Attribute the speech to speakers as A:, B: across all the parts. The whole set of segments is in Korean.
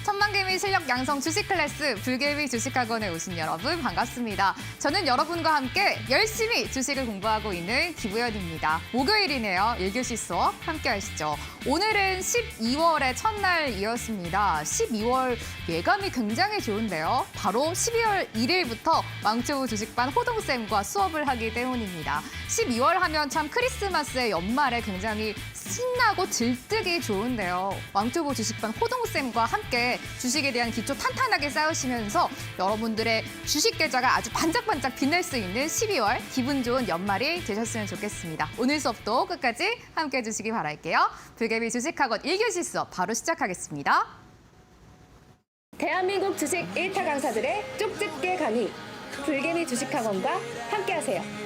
A: 천만개미 실력 양성 주식 클래스 불개미 주식학원에 오신 여러분 반갑습니다. 저는 여러분과 함께 열심히 주식을 공부하고 있는 김우연입니다. 목요일이네요. 1교시 수업 함께 하시죠. 오늘은 12월의 첫날이었습니다. 12월 예감이 굉장히 좋은데요. 바로 12월 1일부터 왕초보 주식반 호동쌤과 수업을 하기 때문입니다. 12월 하면 참 크리스마스의 연말에 굉장히 신나고 들뜨기 좋은데요. 왕초보 주식반 호동쌤과 함께 주식에 대한 기초 탄탄하게 쌓으시면서 여러분들의 주식 계좌가 아주 반짝반짝 빛날 수 있는 12월 기분 좋은 연말이 되셨으면 좋겠습니다. 오늘 수업도 끝까지 함께 해주시기 바랄게요. 불개미 주식학원 1교시 수업 바로 시작하겠습니다.
B: 대한민국 주식 1타 강사들의 쪽집게 강의 불개미 주식학원과 함께하세요.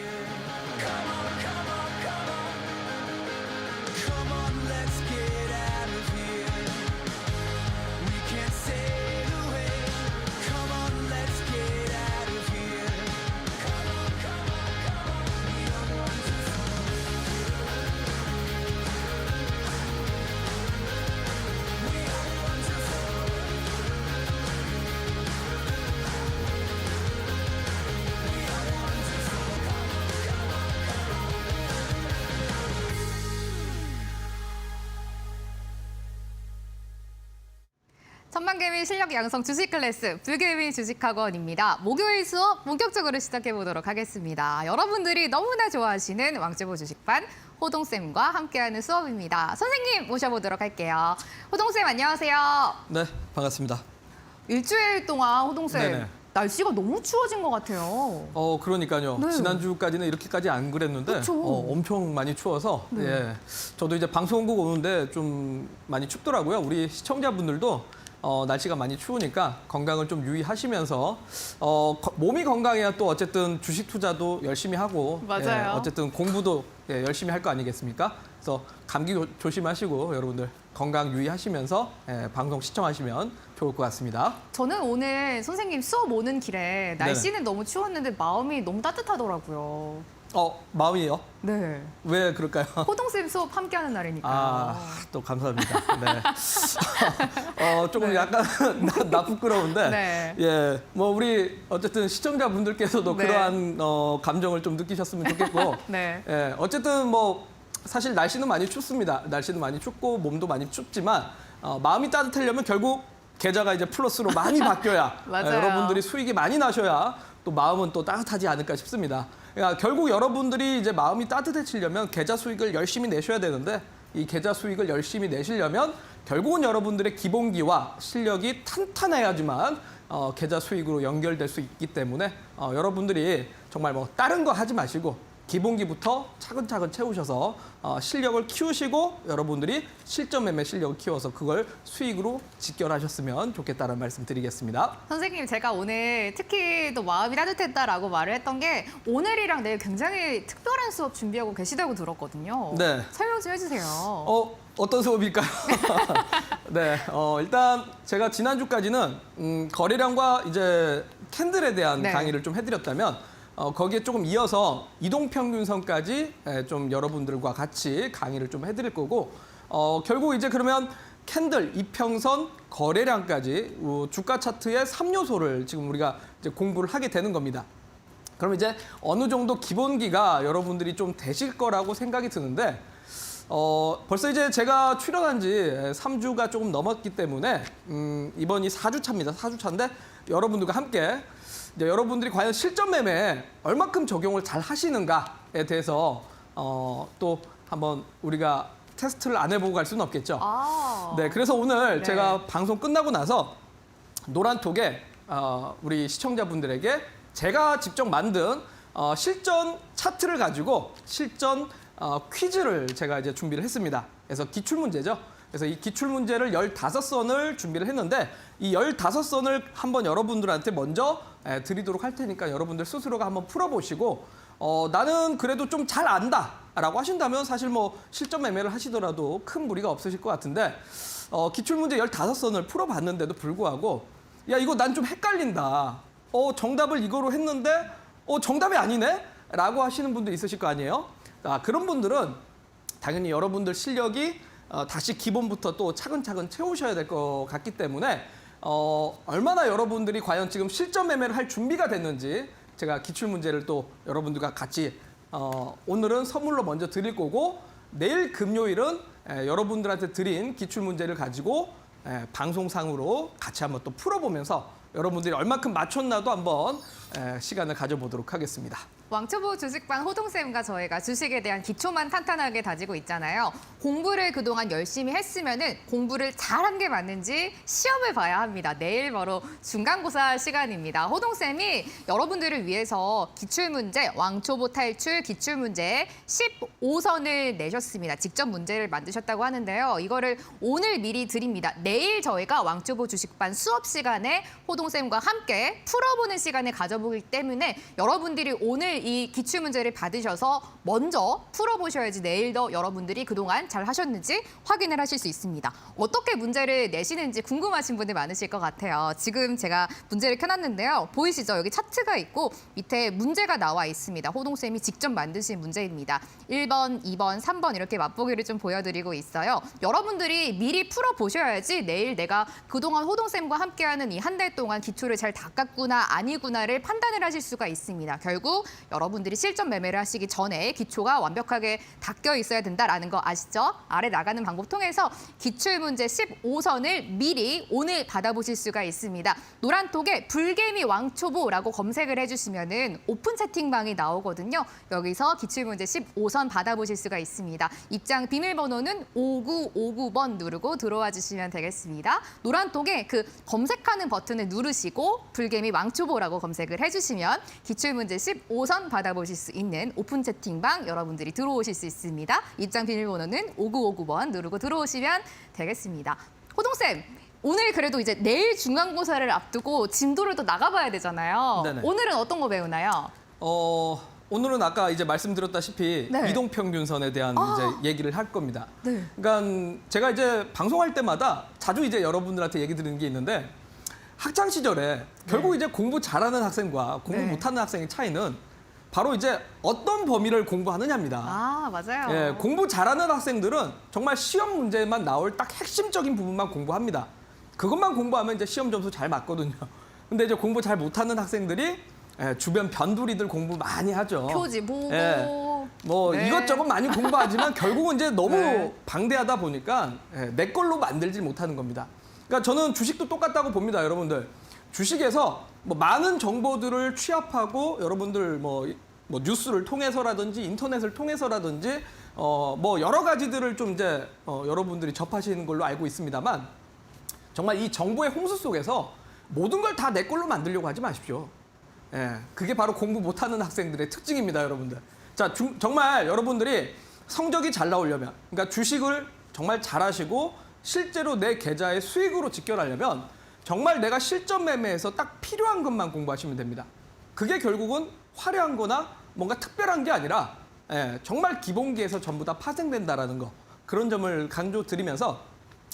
A: 천만개미 실력 양성 주식 클래스 불개미 주식학원입니다. 목요일 수업 본격적으로 시작해 보도록 하겠습니다. 여러분들이 너무나 좋아하시는 왕초보 주식반 호동쌤과 함께하는 수업입니다. 선생님 모셔보도록 할게요. 호동쌤 안녕하세요.
C: 네, 반갑습니다.
A: 일주일 동안 호동쌤
C: 네네.
A: 날씨가 너무 추워진 것 같아요.
C: 그러니까요.
A: 네.
C: 지난주까지는 이렇게까지 안 그랬는데
A: 그쵸.
C: 엄청 많이 추워서
A: 네.
C: 예, 저도 이제 방송국 오는데 좀 많이 춥더라고요. 우리 시청자분들도 날씨가 많이 추우니까 건강을 좀 유의하시면서 몸이 건강해야 또 어쨌든 주식 투자도 열심히 하고
A: 맞아요.
C: 예, 어쨌든 공부도 열심히 할 거 아니겠습니까? 그래서 감기 조심하시고 여러분들 건강 유의하시면서 방송 시청하시면 좋을 것 같습니다.
A: 저는 오늘 선생님 수업 오는 길에 날씨는 너무 추웠는데 마음이 너무 따뜻하더라고요.
C: 마음이요?
A: 네.
C: 왜 그럴까요?
A: 호동쌤 수업 함께하는 날이니까.
C: 또 감사합니다. 네. 조금
A: 네.
C: 약간 나 부끄러운데,
A: 네.
C: 예, 뭐 우리 어쨌든 시청자분들께서도
A: 네.
C: 그러한 감정을 좀 느끼셨으면 좋겠고,
A: 네.
C: 예, 어쨌든 뭐 사실 날씨는 많이 춥습니다. 날씨는 많이 춥고 몸도 많이 춥지만 마음이 따뜻하려면 결국 계좌가 이제 플러스로 많이 바뀌어야
A: 맞아요.
C: 여러분들이 수익이 많이 나셔야 또 마음은 또 따뜻하지 않을까 싶습니다. 그러니까 결국 여러분들이 이제 마음이 따뜻해지려면 계좌 수익을 열심히 내셔야 되는데 이 계좌 수익을 열심히 내시려면 결국은 여러분들의 기본기와 실력이 탄탄해야지만 계좌 수익으로 연결될 수 있기 때문에 여러분들이 정말 뭐 다른 거 하지 마시고 기본기부터 차근차근 채우셔서 실력을 키우시고 여러분들이 실전 매매 실력을 키워서 그걸 수익으로 직결하셨으면 좋겠다는 말씀 드리겠습니다.
A: 선생님, 제가 오늘 특히 또 마음이 따뜻했다라고 말을 했던 게 오늘이랑 내일 굉장히 특별한 수업 준비하고 계시다고 들었거든요.
C: 네.
A: 설명 좀 해주세요.
C: 어떤 수업일까요? 네, 일단 제가 지난주까지는 거래량과 이제 캔들에 대한
A: 네.
C: 강의를 좀 해드렸다면 거기에 조금 이어서 이동평균선까지 좀 여러분들과 같이 강의를 좀 해드릴 거고 결국 이제 그러면 캔들, 이평선, 거래량까지 주가 차트의 3요소를 지금 우리가 이제 공부를 하게 되는 겁니다. 그럼 이제 어느 정도 기본기가 여러분들이 좀 되실 거라고 생각이 드는데 벌써 이제 제가 출연한 지 3주가 조금 넘었기 때문에 이번이 4주 차입니다. 4주 차인데 여러분들과 함께 이제 여러분들이 과연 실전 매매에 얼마큼 적용을 잘 하시는가에 대해서 또 한번 우리가 테스트를 안 해보고 갈 수는 없겠죠. 네, 그래서 오늘
A: 네.
C: 제가 방송 끝나고 나서 노란톡에 우리 시청자분들에게 제가 직접 만든 실전 차트를 가지고 실전 퀴즈를 제가 이제 준비를 했습니다. 그래서 기출문제죠. 그래서 이 기출문제를 15선을 준비를 했는데 이 15선을 한번 여러분들한테 먼저 드리도록 할 테니까 여러분들 스스로가 한번 풀어보시고 나는 그래도 좀 잘 안다라고 하신다면 사실 뭐 실전 매매를 하시더라도 큰 무리가 없으실 것 같은데 기출문제 15선을 풀어봤는데도 불구하고 야 이거 난 좀 헷갈린다. 정답을 이거로 했는데 정답이 아니네? 라고 하시는 분들 있으실 거 아니에요? 그런 분들은 당연히 여러분들 실력이 다시 기본부터 또 차근차근 채우셔야 될 것 같기 때문에 얼마나 여러분들이 과연 지금 실전 매매를 할 준비가 됐는지 제가 기출 문제를 또 여러분들과 같이 오늘은 선물로 먼저 드릴 거고 내일 금요일은 여러분들한테 드린 기출 문제를 가지고 방송상으로 같이 한번 또 풀어보면서 여러분들이 얼마큼 맞췄나도 한번 시간을 가져보도록 하겠습니다.
A: 왕초보 주식반 호동쌤과 저희가 주식에 대한 기초만 탄탄하게 다지고 있잖아요. 공부를 그동안 열심히 했으면은 공부를 잘한 게 맞는지 시험을 봐야 합니다. 내일 바로 중간고사 시간입니다. 호동쌤이 여러분들을 위해서 기출문제, 왕초보 탈출 기출문제 15선을 내셨습니다. 직접 문제를 만드셨다고 하는데요. 이거를 오늘 미리 드립니다. 내일 저희가 왕초보 주식반 수업 시간에 호동쌤과 함께 풀어보는 시간을 가져보기 때문에 여러분들이 오늘 이 기출문제를 받으셔서 먼저 풀어보셔야지 내일도 여러분들이 그동안 잘 하셨는지 확인을 하실 수 있습니다. 어떻게 문제를 내시는지 궁금하신 분들 많으실 것 같아요. 지금 제가 문제를 켜놨는데요. 보이시죠? 여기 차트가 있고 밑에 문제가 나와 있습니다. 호동쌤이 직접 만드신 문제입니다. 1번, 2번, 3번 이렇게 맛보기를 좀 보여드리고 있어요. 여러분들이 미리 풀어보셔야지 내일 내가 그동안 호동쌤과 함께하는 이 한 달 동안 기초를 잘 닦았구나 아니구나를 판단을 하실 수가 있습니다. 결국 여러분들이 실전 매매를 하시기 전에 기초가 완벽하게 닦여 있어야 된다라는 거 아시죠? 아래 나가는 방법 통해서 기출문제 15선을 미리 오늘 받아보실 수가 있습니다. 노란톡에 불개미 왕초보라고 검색을 해주시면은 오픈 채팅방이 나오거든요. 여기서 기출문제 15선 받아보실 수가 있습니다. 입장 비밀번호는 5959번 누르고 들어와 주시면 되겠습니다. 노란톡에 그 검색하는 버튼을 누르시고 불개미 왕초보라고 검색을 해주시면 기출문제 15선 받아보실 수 있는 오픈 채팅방 여러분들이 들어오실 수 있습니다. 입장 비밀번호는 5959번 누르고 들어오시면 되겠습니다. 호동쌤, 오늘 그래도 이제 내일 중간고사를 앞두고 진도를 또 나가봐야 되잖아요.
C: 네네.
A: 오늘은 어떤 거 배우나요?
C: 오늘은 아까 이제 말씀드렸다시피
A: 네.
C: 이동평균선에 대한 이제 얘기를 할 겁니다.
A: 네.
C: 그러니까 제가 이제 방송할 때마다 자주 이제 여러분들한테 얘기 드리는 게 있는데 학창 시절에 결국 이제 공부 잘하는 학생과 공부
A: 네.
C: 못하는 학생의 차이는 바로 이제 어떤 범위를 공부하느냐입니다.
A: 아, 맞아요.
C: 예, 공부 잘하는 학생들은 정말 시험 문제만 나올 딱 핵심적인 부분만 공부합니다. 그것만 공부하면 이제 시험 점수 잘 맞거든요. 근데 이제 공부 잘 못하는 학생들이 주변 변두리들 공부 많이 하죠.
A: 표지 보고.
C: 뭐
A: 네.
C: 이것저것 많이 공부하지만 결국은 이제 너무
A: 네.
C: 방대하다 보니까 내 걸로 만들지 못하는 겁니다. 그러니까 저는 주식도 똑같다고 봅니다, 여러분들. 주식에서 뭐 많은 정보들을 취합하고 여러분들 뭐 뉴스를 통해서라든지 인터넷을 통해서라든지 뭐 여러 가지들을 좀 이제 여러분들이 접하시는 걸로 알고 있습니다만 정말 이 정보의 홍수 속에서 모든 걸 다 내 걸로 만들려고 하지 마십시오. 예, 그게 바로 공부 못하는 학생들의 특징입니다, 여러분들. 자, 정말 여러분들이 성적이 잘 나오려면, 그러니까 주식을 정말 잘하시고 실제로 내 계좌에 수익으로 직결하려면 정말 내가 실전 매매에서 딱 필요한 것만 공부하시면 됩니다. 그게 결국은 화려한 거나 뭔가 특별한 게 아니라 정말 기본기에서 전부 다 파생된다라는 거. 그런 점을 강조드리면서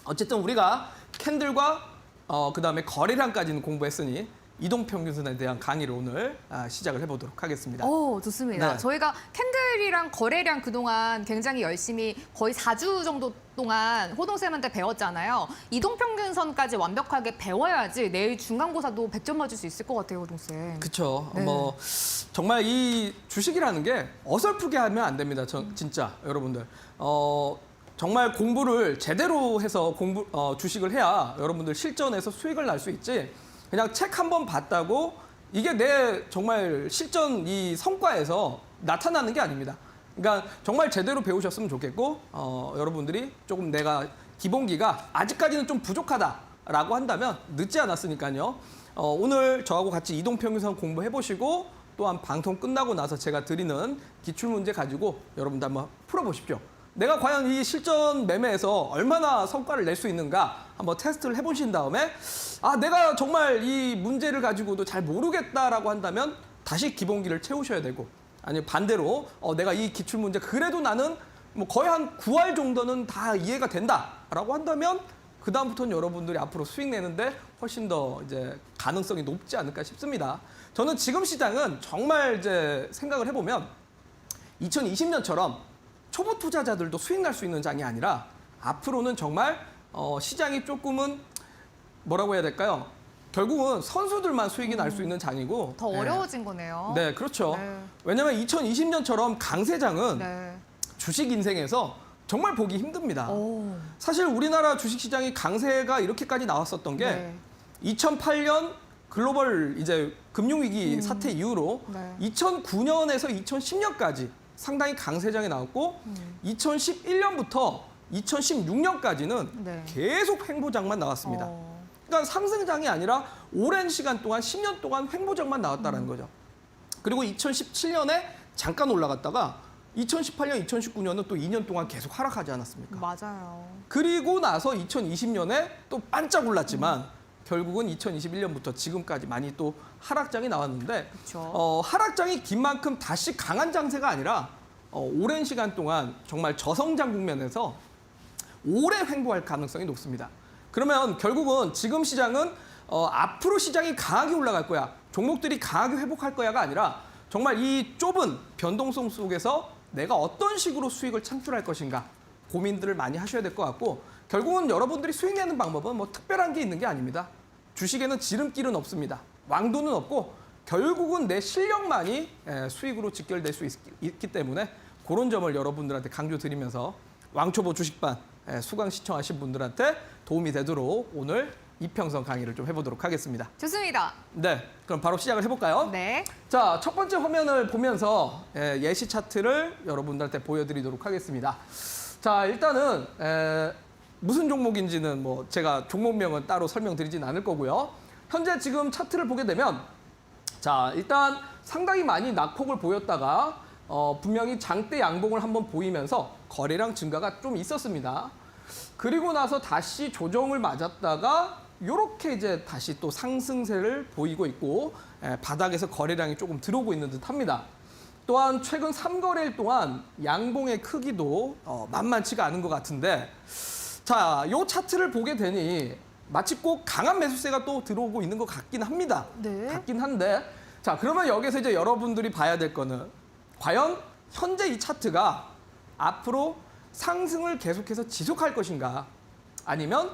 C: 어쨌든 우리가 캔들과 그다음에 거래량까지는 공부했으니 이동평균선에 대한 강의를 오늘 시작을 해보도록 하겠습니다.
A: 오, 좋습니다.
C: 네.
A: 저희가 캔들이랑 거래량 그동안 굉장히 열심히 거의 4주 정도 동안 호동쌤한테 배웠잖아요. 이동평균선까지 완벽하게 배워야지 내일 중간고사도 100점 맞을 수 있을 것 같아요, 호동쌤.
C: 그렇죠.
A: 네.
C: 뭐 정말 이 주식이라는 게 어설프게 하면 안 됩니다. 진짜 여러분들. 정말 공부를 제대로 해서 주식을 해야 여러분들 실전에서 수익을 날 수 있지. 그냥 책 한 번 봤다고 이게 내 정말 실전 이 성과에서 나타나는 게 아닙니다. 그러니까 정말 제대로 배우셨으면 좋겠고 여러분들이 조금 내가 기본기가 아직까지는 좀 부족하다라고 한다면 늦지 않았으니까요. 오늘 저하고 같이 이동평균선 공부해보시고 또한 방송 끝나고 나서 제가 드리는 기출문제 가지고 여러분들 한번 풀어보십시오. 내가 과연 이 실전 매매에서 얼마나 성과를 낼 수 있는가 한번 테스트를 해보신 다음에 내가 정말 이 문제를 가지고도 잘 모르겠다라고 한다면 다시 기본기를 채우셔야 되고 아니 반대로 내가 이 기출문제 그래도 나는 뭐 거의 한 9할 정도는 다 이해가 된다라고 한다면 그 다음부터는 여러분들이 앞으로 수익 내는데 훨씬 더 이제 가능성이 높지 않을까 싶습니다. 저는 지금 시장은 정말 이제 생각을 해보면 2020년처럼 초보 투자자들도 수익 날 수 있는 장이 아니라 앞으로는 정말 시장이 조금은 뭐라고 해야 될까요? 결국은 선수들만 수익이 날 수 있는 장이고
A: 더 어려워진 거네요.
C: 네, 그렇죠.
A: 네.
C: 왜냐하면 2020년처럼 강세장은
A: 네.
C: 주식 인생에서 정말 보기 힘듭니다.
A: 오.
C: 사실 우리나라 주식시장이 강세가 이렇게까지 나왔었던 게
A: 네.
C: 2008년 글로벌 이제 금융위기 사태 이후로
A: 네.
C: 2009년에서 2010년까지 상당히 강세장이 나왔고 2011년부터 2016년까지는
A: 네.
C: 계속 횡보장만 나왔습니다. 그러니까 상승장이 아니라 오랜 시간 동안 10년 동안 횡보장만 나왔다는 거죠. 그리고 2017년에 잠깐 올라갔다가 2018년, 2019년은 또 2년 동안 계속 하락하지 않았습니까?
A: 맞아요.
C: 그리고 나서 2020년에 또 반짝 올랐지만 결국은 2021년부터 지금까지 많이 또 하락장이 나왔는데
A: 그렇죠.
C: 하락장이 긴 만큼 다시 강한 장세가 아니라 오랜 시간 동안 정말 저성장 국면에서 오래 횡보할 가능성이 높습니다. 그러면 결국은 지금 시장은 앞으로 시장이 강하게 올라갈 거야, 종목들이 강하게 회복할 거야가 아니라 정말 이 좁은 변동성 속에서 내가 어떤 식으로 수익을 창출할 것인가 고민들을 많이 하셔야 될 것 같고 결국은 여러분들이 수익 내는 방법은 뭐 특별한 게 있는 게 아닙니다. 주식에는 지름길은 없습니다. 왕도는 없고 결국은 내 실력만이 수익으로 직결될 수 있기 때문에 그런 점을 여러분들한테 강조드리면서 왕초보 주식반 수강 시청하신 분들한테 도움이 되도록 오늘 이평선 강의를 좀 해보도록 하겠습니다.
A: 좋습니다.
C: 네, 그럼 바로 시작을 해볼까요?
A: 네.
C: 자, 첫 번째 화면을 보면서 예시 차트를 여러분들한테 보여드리도록 하겠습니다. 자, 일단은 무슨 종목인지는 뭐 제가 종목명은 따로 설명드리진 않을 거고요. 현재 지금 차트를 보게 되면 자, 일단 상당히 많이 낙폭을 보였다가 분명히 장대 양봉을 한번 보이면서 거래량 증가가 좀 있었습니다. 그리고 나서 다시 조정을 맞았다가 이렇게 이제 다시 또 상승세를 보이고 있고 바닥에서 거래량이 조금 들어오고 있는 듯합니다. 또한 최근 3거래일 동안 양봉의 크기도 만만치가 않은 것 같은데 자, 이 차트를 보게 되니 마치 꼭 강한 매수세가 또 들어오고 있는 것 같긴 합니다.
A: 네.
C: 같긴 한데 자, 그러면 여기서 이제 여러분들이 봐야 될 거는 과연 현재 이 차트가 앞으로 상승을 계속해서 지속할 것인가 아니면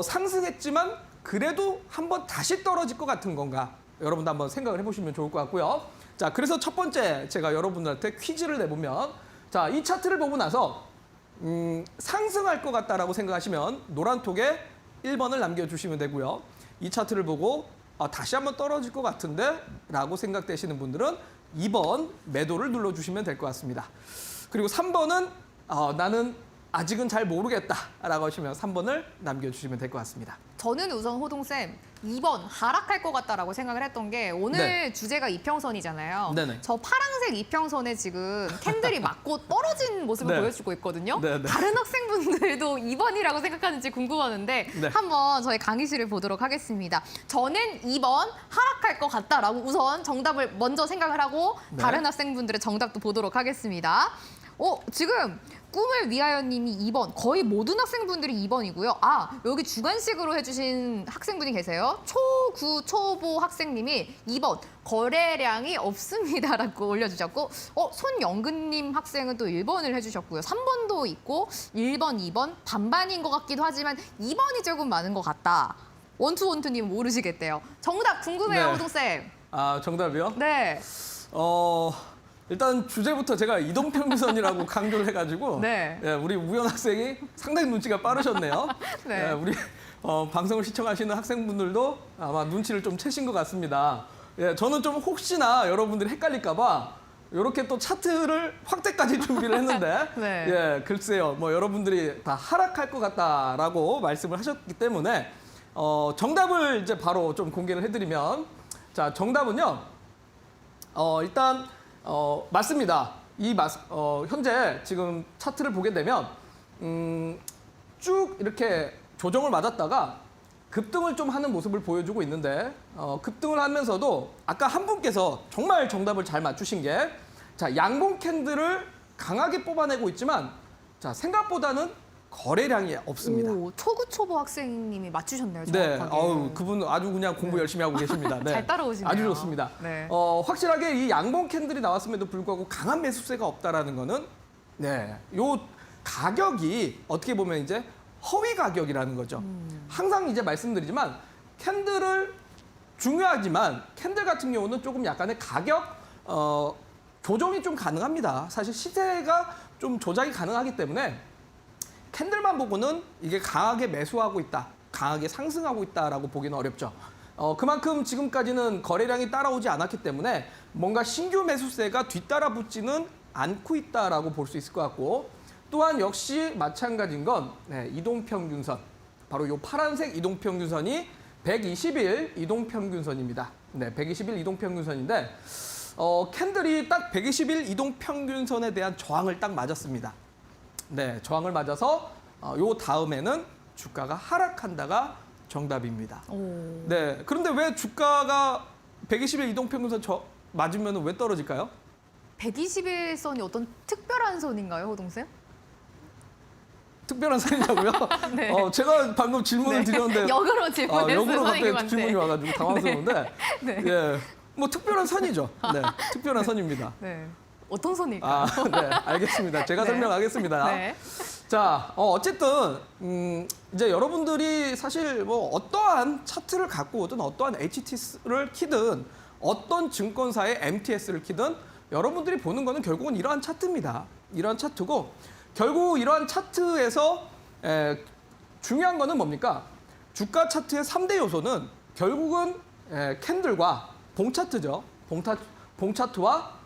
C: 상승했지만 그래도 한번 다시 떨어질 것 같은 건가 여러분도 한번 생각을 해보시면 좋을 것 같고요. 자, 그래서 첫 번째 제가 여러분들한테 퀴즈를 내보면 자, 이 차트를 보고 나서 상승할 것 같다라고 생각하시면 노란 톡에 1번을 남겨주시면 되고요. 이 차트를 보고 다시 한번 떨어질 것 같은데 라고 생각되시는 분들은 2번 매도를 눌러주시면 될 것 같습니다. 그리고 3번은 나는 아직은 잘 모르겠다라고 하시면 3번을 남겨주시면 될 것 같습니다.
A: 저는 우선 호동쌤 2번 하락할 것 같다라고 생각을 했던 게 오늘
C: 네.
A: 주제가 이평선이잖아요.
C: 네네.
A: 저 파란색 이평선에 지금 캔들이 맞고 떨어진 모습을
C: 네.
A: 보여주고 있거든요.
C: 네네.
A: 다른 학생분들도 2번이라고 생각하는지 궁금하는데
C: 네.
A: 한번 저희 강의실을 보도록 하겠습니다. 저는 2번 하락할 것 같다라고 우선 정답을 먼저 생각을 하고
C: 네.
A: 다른 학생분들의 정답도 보도록 하겠습니다. 지금 꿈을 위하여님이 2번, 거의 모든 학생분들이 2번이고요. 여기 주관식으로 해주신 학생분이 계세요. 초9 초보 학생님이 2번, 거래량이 없습니다라고 올려주셨고, 손영근님 학생은 또 1번을 해주셨고요. 3번도 있고, 1번, 2번, 반반인 것 같기도 하지만 2번이 조금 많은 것 같다. 원투원투님 모르시겠대요. 정답 궁금해요,
C: 네.
A: 호동쌤.
C: 정답이요?
A: 네.
C: 일단 주제부터 제가 이동평균선이라고 강조를 해가지고
A: 네.
C: 우리 우연 학생이 상당히 눈치가 빠르셨네요.
A: 네.
C: 우리 방송을 시청하시는 학생분들도 아마 눈치를 좀 채신 것 같습니다. 저는 좀 혹시나 여러분들이 헷갈릴까 봐 이렇게 또 차트를 확대까지 준비를 했는데
A: 네.
C: 글쎄요. 뭐 여러분들이 다 하락할 것 같다라고 말씀을 하셨기 때문에 정답을 이제 바로 좀 공개를 해드리면 자, 정답은요. 일단 맞습니다. 현재 지금 차트를 보게 되면 쭉 이렇게 조정을 맞았다가 급등을 좀 하는 모습을 보여주고 있는데 급등을 하면서도 아까 한 분께서 정말 정답을 잘 맞추신 게 자, 양봉 캔들을 강하게 뽑아내고 있지만 자, 생각보다는 거래량이 없습니다.
A: 초구 초보 학생님이 맞추셨네요.
C: 네,
A: 정확하게.
C: 그분 아주 그냥 공부 열심히 하고 계십니다. 네.
A: 잘 따라오시네요.
C: 아주 좋습니다.
A: 네.
C: 확실하게 이 양봉 캔들이 나왔음에도 불구하고 강한 매수세가 없다라는 거는 요 가격이 어떻게 보면 이제 허위 가격이라는 거죠. 항상 이제 말씀드리지만 캔들을 중요하지만 캔들 같은 경우는 조금 약간의 가격 조정이 좀 가능합니다. 사실 시세가 좀 조작이 가능하기 때문에 캔들만 보고는 이게 강하게 매수하고 있다, 강하게 상승하고 있다라고 보기는 어렵죠. 그만큼 지금까지는 거래량이 따라오지 않았기 때문에 뭔가 신규 매수세가 뒤따라 붙지는 않고 있다라고 볼 수 있을 것 같고, 또한 역시 마찬가지인 건 이동평균선, 바로 이 파란색 이동평균선이 120일 이동평균선입니다. 네, 120일 이동평균선인데 캔들이 딱 120일 이동평균선에 대한 저항을 딱 맞았습니다. 네, 저항을 맞아서 요 다음에는 주가가 하락한다가 정답입니다. 네, 그런데 왜 주가가 120일 이동평균선 맞으면 왜 떨어질까요?
A: 121선이 어떤 특별한 선인가요, 호동쌤?
C: 특별한 선이냐고요?
A: 네.
C: 제가 방금 질문을 드렸는데
A: 역으로 질문했어요,
C: 역으로 갑자기
A: 선생님한테.
C: 질문이 와가지고 당황스러운데
A: 네.
C: 예, 뭐 특별한 선이죠. 네, 특별한 선입니다.
A: 네. 어떤 선일까요?
C: 아, 네, 알겠습니다. 제가
A: 네.
C: 설명하겠습니다.
A: 네.
C: 자, 어쨌든 이제 여러분들이 사실 뭐 어떠한 차트를 갖고 오든 어떠한 HTS를 키든 어떤 증권사의 MTS를 키든 여러분들이 보는 거는 결국은 이러한 차트입니다. 이러한 차트고 결국 이러한 차트에서 중요한 거는 뭡니까? 주가 차트의 3대 요소는 결국은 캔들과 봉차트죠. 봉차트와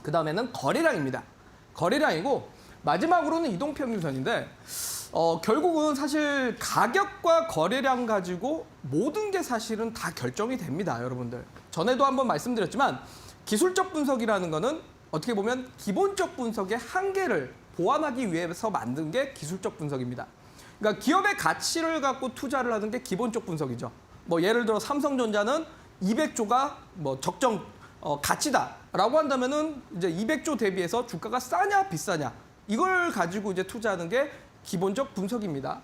C: 그 다음에는 거래량입니다. 거래량이고 마지막으로는 이동평균선인데 결국은 사실 가격과 거래량 가지고 모든 게 사실은 다 결정이 됩니다, 여러분들. 전에도 한번 말씀드렸지만 기술적 분석이라는 거는 어떻게 보면 기본적 분석의 한계를 보완하기 위해서 만든 게 기술적 분석입니다. 그러니까 기업의 가치를 갖고 투자를 하는 게 기본적 분석이죠. 뭐 예를 들어 삼성전자는 200조가 뭐 적정 가치다라고 한다면은 이제 200조 대비해서 주가가 싸냐 비싸냐 이걸 가지고 이제 투자하는 게 기본적 분석입니다.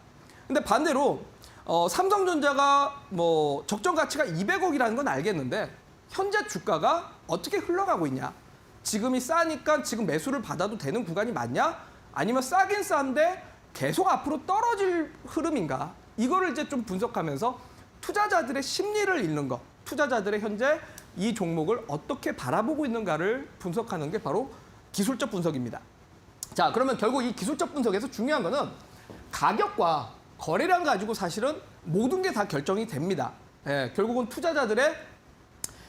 C: 근데 반대로 삼성전자가 뭐 적정 가치가 200억이라는 건 알겠는데 현재 주가가 어떻게 흘러가고 있냐? 지금이 싸니까 지금 매수를 받아도 되는 구간이 맞냐? 아니면 싸긴 싼데 계속 앞으로 떨어질 흐름인가? 이거를 이제 좀 분석하면서 투자자들의 심리를 읽는 것, 투자자들의 현재 이 종목을 어떻게 바라보고 있는가를 분석하는 게 바로 기술적 분석입니다. 자, 그러면 결국 이 기술적 분석에서 중요한 거는 가격과 거래량 가지고 사실은 모든 게 다 결정이 됩니다. 결국은 투자자들의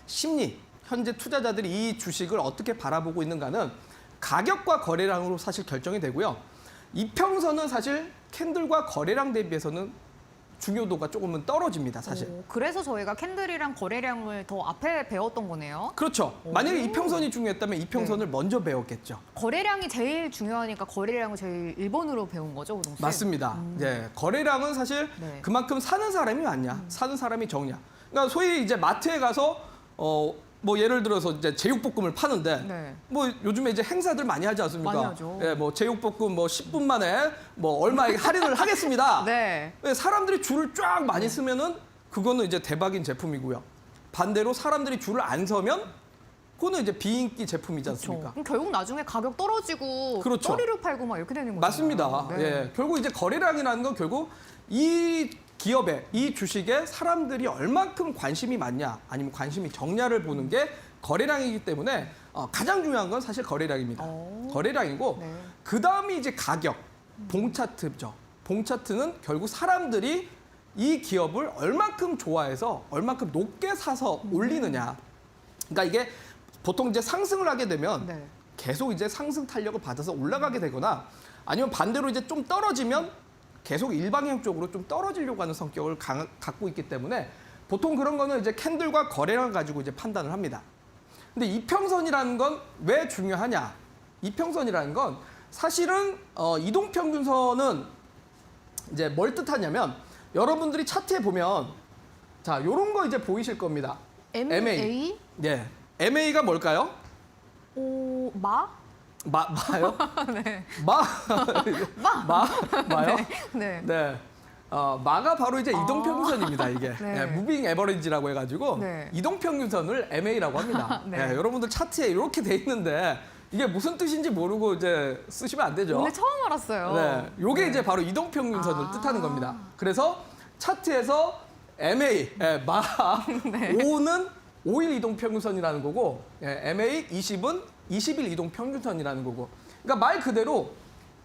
C: 심리, 현재 투자자들이 이 주식을 어떻게 바라보고 있는가는 가격과 거래량으로 사실 결정이 되고요. 이평선은 사실 캔들과 거래량 대비해서는 중요도가 조금은 떨어집니다, 사실.
A: 그래서 저희가 캔들이랑 거래량을 더 앞에 배웠던 거네요.
C: 그렇죠. 만약에 이평선이 중요했다면 이평선을 먼저 배웠겠죠.
A: 거래량이 제일 중요하니까 거래량을 제일 1번으로 배운 거죠, 호동쌤?
C: 맞습니다. 네, 거래량은 사실
A: 네.
C: 그만큼 사는 사람이 많냐, 사는 사람이 적냐. 그러니까 소위 이제 마트에 가서 뭐 예를 들어서 이제 제육볶음을 파는데
A: 네.
C: 뭐 요즘에 이제 행사들 많이 하지 않습니까?
A: 많이 하죠.
C: 예, 뭐 제육볶음 뭐 10분 만에 뭐 얼마에 할인을 하겠습니다.
A: 네.
C: 예, 사람들이 줄을 쫙 많이 쓰면은 그거는 이제 대박인 제품이고요. 반대로 사람들이 줄을 안 서면 그거는 이제 비인기 제품이지 않습니까?
A: 그럼 결국 나중에 가격 떨어지고
C: 그렇죠.
A: 떠리로 팔고 막 이렇게 되는 거죠.
C: 맞습니다. 예, 결국 이제 거래량이라는 건 결국 이 기업에, 이 주식에 사람들이 얼만큼 관심이 많냐 아니면 관심이 적냐를 보는 게 거래량이기 때문에 가장 중요한 건 사실 거래량입니다. 거래량이고
A: 네.
C: 그다음이 이제 가격, 봉차트죠. 봉차트는 결국 사람들이 이 기업을 얼만큼 좋아해서 얼만큼 높게 사서 올리느냐. 그러니까 이게 보통 이제 상승을 하게 되면
A: 네.
C: 계속 이제 상승 탄력을 받아서 올라가게 되거나 아니면 반대로 이제 좀 떨어지면 계속 일방향적으로 좀 떨어지려고 하는 성격을 갖고 있기 때문에 보통 그런 거는 이제 캔들과 거래량 가지고 이제 판단을 합니다. 근데 이평선이라는 건 왜 중요하냐? 이평선이라는 건 사실은 이동평균선은 이제 뭘 뜻하냐면 여러분들이 차트에 보면 자, 요런 거 이제 보이실 겁니다.
A: MA?
C: 네. MA가 뭘까요? 마요?
A: 네.
C: 마요?
A: 네.
C: 네. 마가 바로 이제 이동평균선입니다, 이게.
A: 네.
C: 네, 무빙 에버리지라고 해가지고
A: 네.
C: 이동평균선을 MA라고 합니다.
A: 네.
C: 네, 여러분들 차트에 이렇게 돼 있는데 이게 무슨 뜻인지 모르고 이제 쓰시면 안 되죠.
A: 오늘 처음 알았어요.
C: 네, 요게 이제 바로 이동평균선을
A: 아.
C: 뜻하는 겁니다. 그래서 차트에서 MA, 마 5는 5일 이동평균선이라는 거고, MA 20은 20일 이동평균선이라는 거고. 그러니까 말 그대로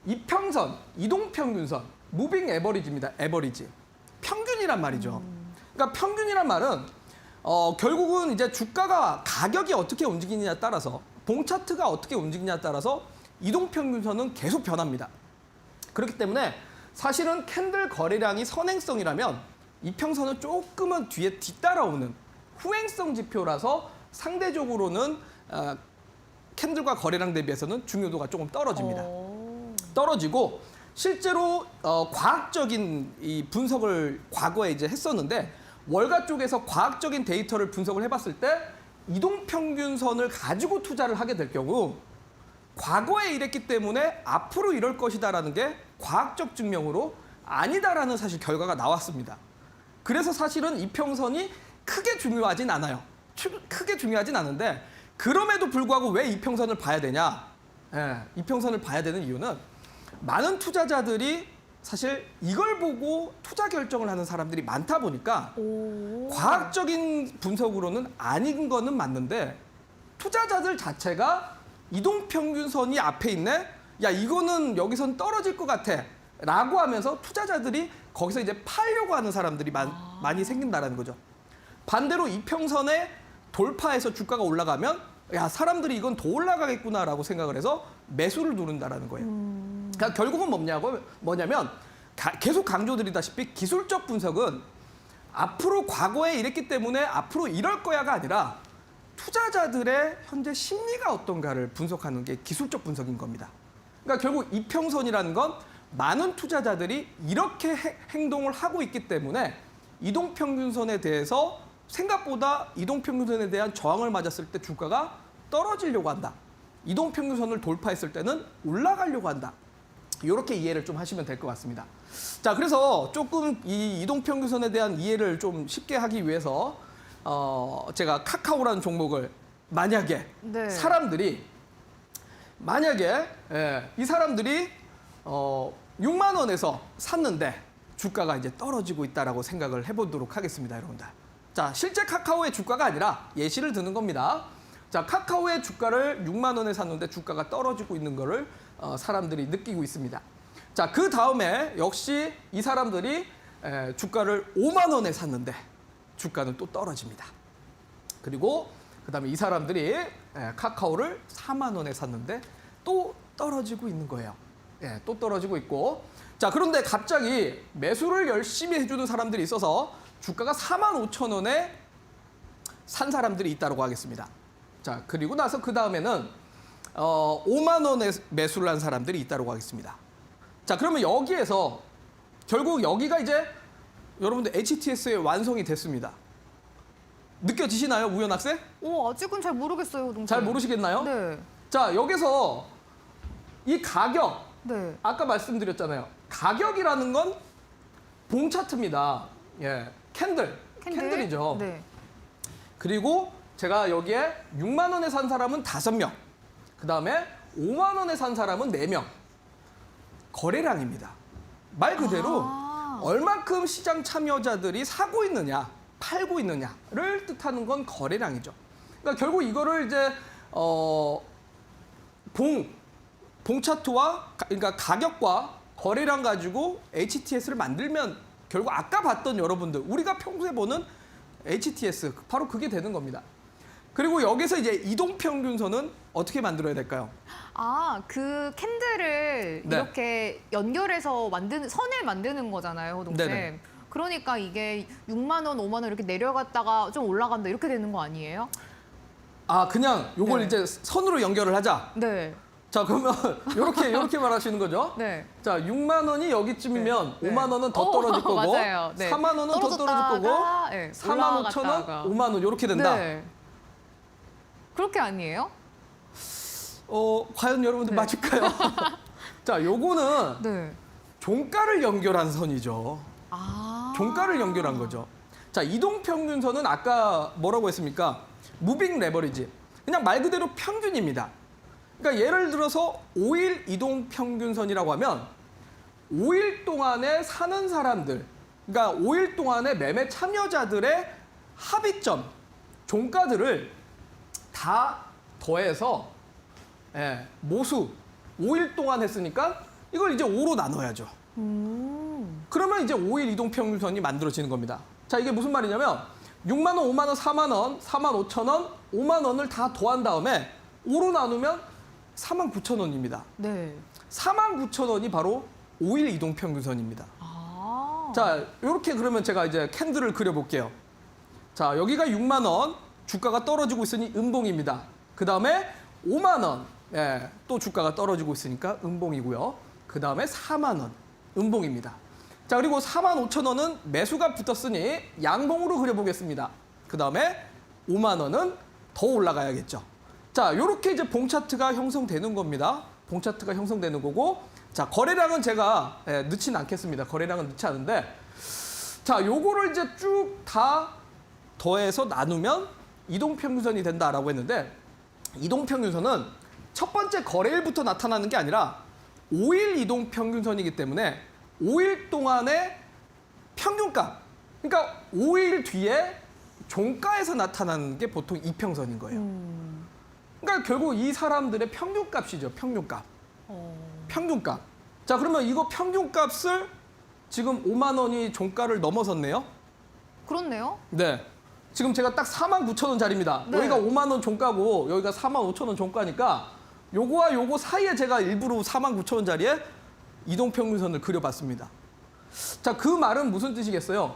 C: 이평선, 이동평균선, 무빙 에버리지입니다. 에버리지. 평균이란 말이죠. 그러니까 평균이란 말은 결국은 이제 주가가 가격이 어떻게 움직이느냐에 따라서 봉 차트가 어떻게 움직이냐에 따라서 이동평균선은 계속 변합니다. 그렇기 때문에 사실은 캔들 거래량이 선행성이라면 이평선은 조금은 뒤에 뒤따라오는 후행성 지표라서 상대적으로는 캔들과 거래량 대비해서는 중요도가 조금 떨어집니다. 떨어지고 실제로 과학적인 이 분석을 과거에 이제 했었는데 월가 쪽에서 과학적인 데이터를 분석을 해봤을 때 이동평균선을 가지고 투자를 하게 될 경우 과거에 이랬기 때문에 앞으로 이럴 것이다라는 게 과학적 증명으로 아니다라는 사실 결과가 나왔습니다. 그래서 사실은 이평선이 크게 중요하진 않아요. 크게 중요하진 않은데 그럼에도 불구하고 왜 이평선을 봐야 되냐? 이평선을 봐야 되는 이유는 많은 투자자들이 사실 이걸 보고 투자 결정을 하는 사람들이 많다 보니까 과학적인 분석으로는 아닌 거는 맞는데 투자자들 자체가 이동평균선이 앞에 있네? 야, 이거는 여기선 떨어질 것 같아. 라고 하면서 투자자들이 거기서 이제 팔려고 하는 사람들이 많이 생긴다는 거죠. 반대로 이평선에 돌파해서 주가가 올라가면 야, 사람들이 이건 더 올라가겠구나라고 생각을 해서 매수를 누른다라는 거예요. 그러니까 결국은 뭐냐면 계속 강조드리다시피 기술적 분석은 앞으로 과거에 이랬기 때문에 앞으로 이럴 거야가 아니라 투자자들의 현재 심리가 어떤가를 분석하는 게 기술적 분석인 겁니다. 그러니까 결국 이평선이라는 건 많은 투자자들이 이렇게 행동을 하고 있기 때문에 이동평균선에 대해서 생각보다 이동평균선에 대한 저항을 맞았을 때 주가가 떨어지려고 한다. 이동평균선을 돌파했을 때는 올라가려고 한다. 이렇게 이해를 좀 하시면 될 것 같습니다. 자, 그래서 조금 이 이동평균선에 대한 이해를 좀 쉽게 하기 위해서 제가 카카오라는 종목을 만약에
A: 네.
C: 이 사람들이 6만 원에서 샀는데 주가가 이제 떨어지고 있다라고 생각을 해보도록 하겠습니다, 여러분들. 자, 실제 카카오의 주가가 아니라 예시를 드는 겁니다. 자, 카카오의 주가를 6만 원에 샀는데 주가가 떨어지고 있는 거를 사람들이 느끼고 있습니다. 자, 그 다음에 역시 이 사람들이 주가를 5만 원에 샀는데 주가는 또 떨어집니다. 그리고 그 다음에 이 사람들이 카카오를 4만 원에 샀는데 또 떨어지고 있는 거예요. 또 떨어지고 있고. 자, 그런데 갑자기 매수를 열심히 해주는 사람들이 있어서 주가가 4만 5천 원에 산 사람들이 있다고 하겠습니다. 자, 그리고 나서 그 다음에는 5만 원에 매수를 한 사람들이 있다고 하겠습니다. 자, 그러면 여기에서 결국 여기가 이제 여러분들 HTS의 완성이 됐습니다. 느껴지시나요, 우연 학생?
A: 아직은 잘 모르겠어요, 동생.
C: 잘 모르시겠나요?
A: 네.
C: 자, 여기서 이 가격,
A: 네.
C: 아까 말씀드렸잖아요. 가격이라는 건 봉 차트입니다. 캔들이죠.
A: 네.
C: 그리고 제가 여기에 6만 원에 산 사람은 5명. 그 다음에 5만 원에 산 사람은 4명. 거래량입니다. 말 그대로 얼만큼 시장 참여자들이 사고 있느냐, 팔고 있느냐를 뜻하는 건 거래량이죠. 그러니까 결국 이거를 이제 봉 차트와 그러니까 가격과 거래량 가지고 HTS를 만들면 결국 아까 봤던 여러분들 우리가 평소에 보는 HTS 바로 그게 되는 겁니다. 그리고 여기서 이제 이동평균선은 어떻게 만들어야 될까요?
A: 그 캔들을
C: 네.
A: 이렇게 연결해서 선을 만드는 거잖아요, 동생.
C: 네네.
A: 그러니까 이게 6만 원, 5만 원 이렇게 내려갔다가 좀 올라간다 이렇게 되는 거 아니에요?
C: 그냥 요걸
A: 네.
C: 이제 선으로 연결을 하자.
A: 네.
C: 자, 그러면 이렇게 말하시는 거죠?
A: 네.
C: 자, 6만 원이 여기쯤이면
A: 네.
C: 5만 원은 더 떨어질 거고,
A: 맞아요. 네.
C: 4만 원은 더 떨어질 거고,
A: 네,
C: 4만 5천 원,
A: 올라갔다가.
C: 5만 원 이렇게 된다.
A: 네. 그렇게 아니에요?
C: 과연 여러분들
A: 네.
C: 맞을까요? 자, 요거는
A: 네.
C: 종가를 연결한 선이죠.
A: 아.
C: 종가를 연결한 거죠. 자, 이동평균선은 아까 뭐라고 했습니까? 무빙 레버리지. 그냥 말 그대로 평균입니다. 그러니까 예를 들어서 5일 이동 평균선이라고 하면 5일 동안에 사는 사람들, 그러니까 5일 동안에 매매 참여자들의 합의점, 종가들을 다 더해서 모수 5일 동안 했으니까 이걸 이제 5로 나눠야죠. 그러면 이제 5일 이동 평균선이 만들어지는 겁니다. 자, 이게 무슨 말이냐면 6만 원, 5만 원, 4만 원, 4만 5천 원, 5만 원을 다 더한 다음에 5로 나누면 4만 9천 원입니다.
A: 네.
C: 4만 9천 원이 바로 5일 이동 평균선입니다.
A: 아.
C: 자, 이렇게 그러면 제가 이제 캔들을 그려볼게요. 자, 여기가 6만 원, 주가가 떨어지고 있으니 음봉입니다. 그 다음에 5만 원, 또 주가가 떨어지고 있으니까 음봉이고요. 그 다음에 4만 원, 음봉입니다. 자, 그리고 4만 5천 원은 매수가 붙었으니 양봉으로 그려보겠습니다. 그 다음에 5만 원은 더 올라가야겠죠. 자, 이렇게 이제 봉 차트가 형성되는 겁니다. 봉 차트가 형성되는 거고, 자, 거래량은 제가 넣지는 않겠습니다. 거래량은 넣지 않은데, 자, 요거를 이제 쭉 다 더해서 나누면 이동평균선이 된다라고 했는데, 이동평균선은 첫 번째 거래일부터 나타나는 게 아니라 5일 이동평균선이기 때문에 5일 동안의 평균값, 그러니까 5일 뒤에 종가에서 나타나는 게 보통 이평선인 거예요. 그러니까 결국 이 사람들의 평균값이죠. 평균값. 평균값. 자, 그러면 이거 평균값을 지금 5만 원이 종가를 넘어섰네요.
A: 그렇네요.
C: 네. 지금 제가 딱 4만 9천 원짜리입니다.
A: 네.
C: 여기가 5만 원 종가고 여기가 4만 5천 원 종가니까 요거와 요거 사이에 제가 일부러 4만 9천 원짜리에 이동평균선을 그려봤습니다. 자, 그 말은 무슨 뜻이겠어요?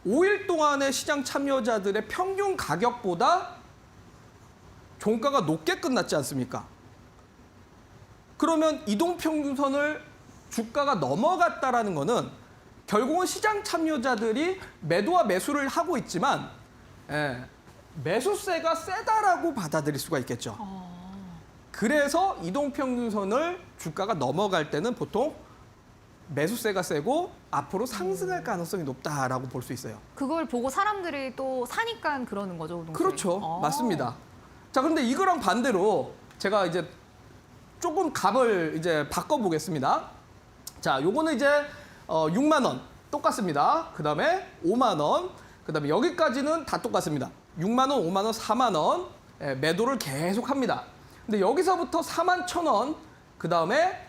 C: 5일 동안의 시장 참여자들의 평균 가격보다 종가가 높게 끝났지 않습니까? 그러면 이동평균선을 주가가 넘어갔다라는 거는 결국은 시장 참여자들이 매도와 매수를 하고 있지만 매수세가 세다라고 받아들일 수가 있겠죠. 그래서 이동평균선을 주가가 넘어갈 때는 보통 매수세가 세고 앞으로 상승할 가능성이 높다라고 볼 수 있어요.
A: 그걸 보고 사람들이 또 사니까 그러는 거죠, 우동수리.
C: 그렇죠. 맞습니다. 자, 그런데 이거랑 반대로 제가 이제 조금 값을 이제 바꿔보겠습니다. 자, 요거는 이제 6만 원 똑같습니다. 그 다음에 5만 원, 그 다음에 여기까지는 다 똑같습니다. 6만 원, 5만 원, 4만 원 매도를 계속 합니다. 근데 여기서부터 4만 1천 원, 그 다음에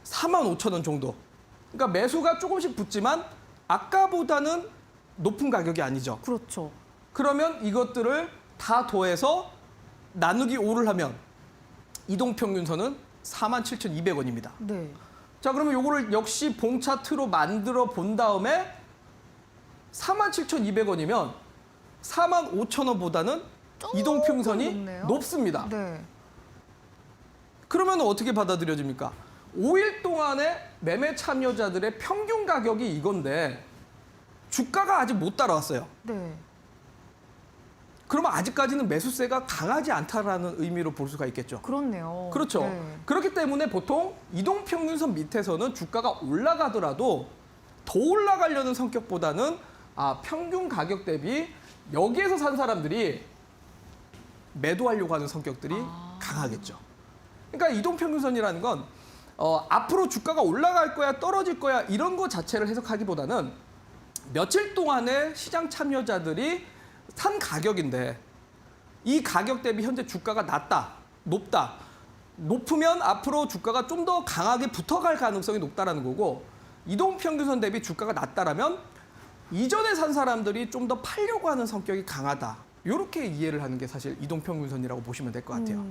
C: 4만 5천 원 정도. 그러니까 매수가 조금씩 붙지만 아까보다는 높은 가격이 아니죠.
A: 그렇죠.
C: 그러면 이것들을 다 더해서 나누기 5를 하면 이동평균선은 47,200원입니다.
A: 네.
C: 자, 그러면 요거를 역시 봉 차트로 만들어 본 다음에 47,200원이면 45,000원보다는
A: 조금
C: 이동평균선이
A: 높네요.
C: 높습니다.
A: 네.
C: 그러면 어떻게 받아들여집니까? 5일 동안의 매매 참여자들의 평균 가격이 이건데 주가가 아직 못 따라왔어요.
A: 네.
C: 그러면 아직까지는 매수세가 강하지 않다라는 의미로 볼 수가 있겠죠.
A: 그렇네요.
C: 그렇죠.
A: 네.
C: 그렇기 때문에 보통 이동평균선 밑에서는 주가가 올라가더라도 더 올라가려는 성격보다는 평균 가격 대비 여기에서 산 사람들이 매도하려고 하는 성격들이 강하겠죠. 그러니까 이동평균선이라는 건 앞으로 주가가 올라갈 거야 떨어질 거야 이런 거 자체를 해석하기보다는 며칠 동안의 시장 참여자들이 산 가격인데 이 가격 대비 현재 주가가 낮다, 높다. 높으면 앞으로 주가가 좀 더 강하게 붙어갈 가능성이 높다라는 거고 이동평균선 대비 주가가 낮다라면 이전에 산 사람들이 좀 더 팔려고 하는 성격이 강하다. 이렇게 이해를 하는 게 사실 이동평균선이라고 보시면 될 것 같아요.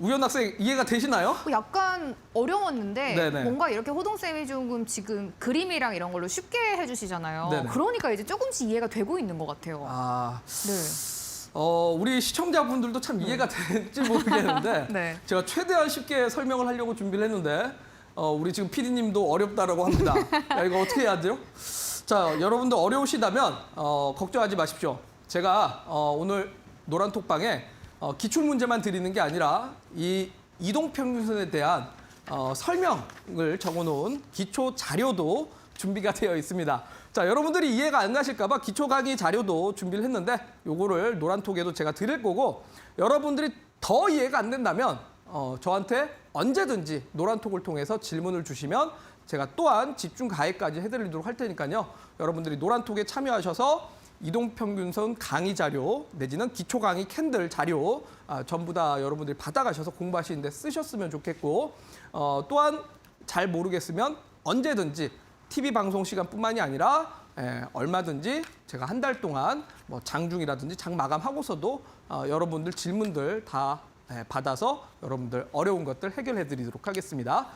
C: 우연 학생 이해가 되시나요?
A: 약간 어려웠는데
C: 네네.
A: 뭔가 이렇게 호동쌤이 조금 지금 그림이랑 이런 걸로 쉽게 해주시잖아요.
C: 네네.
A: 그러니까 이제 조금씩 이해가 되고 있는 것 같아요.
C: 네.
A: 네.
C: 우리 시청자분들도 참 이해가 될지 모르겠는데
A: 네.
C: 제가 최대한 쉽게 설명을 하려고 준비를 했는데 우리 지금 PD님도 어렵다라고 합니다. 야, 이거 어떻게 해야 돼요? 자, 여러분들 어려우시다면 걱정하지 마십시오. 제가 오늘 노란 톡방에 기출 문제만 드리는 게 아니라 이 이동평균선에 대한 설명을 적어놓은 기초 자료도 준비가 되어 있습니다. 자, 여러분들이 이해가 안 가실까 봐 기초 강의 자료도 준비를 했는데 요거를 노란톡에도 제가 드릴 거고 여러분들이 더 이해가 안 된다면 저한테 언제든지 노란톡을 통해서 질문을 주시면 제가 또한 집중 가해까지 해드리도록 할 테니까요. 여러분들이 노란톡에 참여하셔서 이동평균선 강의 자료 내지는 기초 강의 캔들 자료 전부 다 여러분들이 받아가셔서 공부하시는데 쓰셨으면 좋겠고 또한 잘 모르겠으면 언제든지 TV 방송 시간뿐만이 아니라 얼마든지 제가 한 달 동안 뭐 장중이라든지 장 마감하고서도 여러분들 질문들 다 받아서 여러분들 어려운 것들 해결해 드리도록 하겠습니다.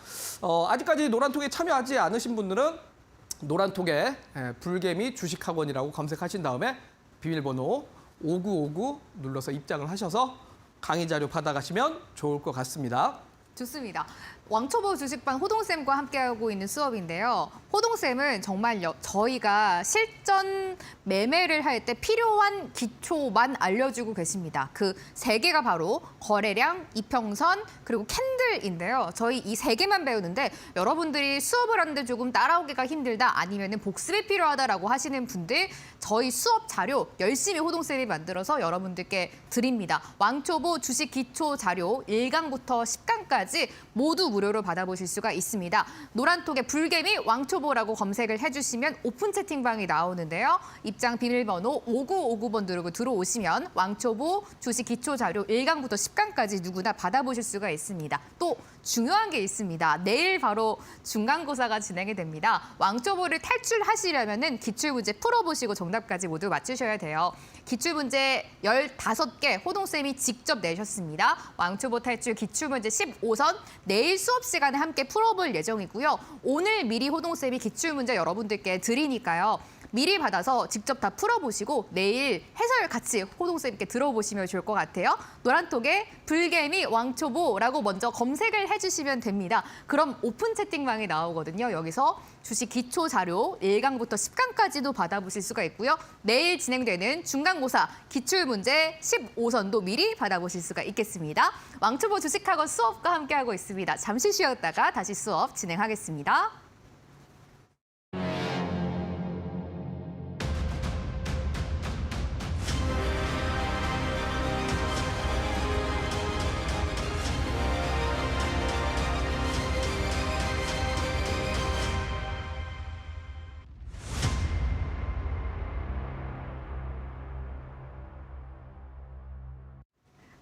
C: 아직까지 노란톡에 참여하지 않으신 분들은 노란톡에 불개미 주식학원이라고 검색하신 다음에 비밀번호 5959 눌러서 입장을 하셔서 강의 자료 받아가시면 좋을 것 같습니다.
A: 좋습니다. 왕초보 주식반 호동쌤과 함께하고 있는 수업인데요. 호동쌤은 정말 저희가 실전 매매를 할 때 필요한 기초만 알려주고 계십니다. 그 세 개가 바로 거래량, 이평선, 그리고 캔들인데요. 저희 이 세 개만 배우는데 여러분들이 수업을 하는데 조금 따라오기가 힘들다 아니면 복습이 필요하다라고 하시는 분들 저희 수업 자료 열심히 호동쌤이 만들어서 여러분들께 드립니다. 왕초보 주식 기초 자료 1강부터 10강까지 모두 무료로 받아보실 수가 있습니다. 노란톡에 불개미 왕초보라고 검색을 해주시면 오픈 채팅방이 나오는데요. 입장 비밀번호 5959번 누르고 들어오시면 왕초보 주식 기초 자료 1강부터 10강까지 누구나 받아보실 수가 있습니다. 또 중요한 게 있습니다. 내일 바로 중간고사가 진행이 됩니다. 왕초보를 탈출하시려면 기출문제 풀어보시고 정답까지 모두 맞추셔야 돼요. 기출문제 15개 호동쌤이 직접 내셨습니다. 왕초보 탈출 기출문제 15선 내일 수업 시간에 함께 풀어볼 예정이고요. 오늘 미리 호동쌤이 기출문제 여러분들께 드리니까요. 미리 받아서 직접 다 풀어보시고 내일 해설 같이 호동쌤께 들어보시면 좋을 것 같아요. 노란톡에 불개미 왕초보라고 먼저 검색을 해주시면 됩니다. 그럼 오픈 채팅방이 나오거든요. 여기서 주식 기초 자료 1강부터 10강까지도 받아보실 수가 있고요. 내일 진행되는 중간고사 기출문제 15선도 미리 받아보실 수가 있겠습니다. 왕초보 주식학원 수업과 함께하고 있습니다. 잠시 쉬었다가 다시 수업 진행하겠습니다.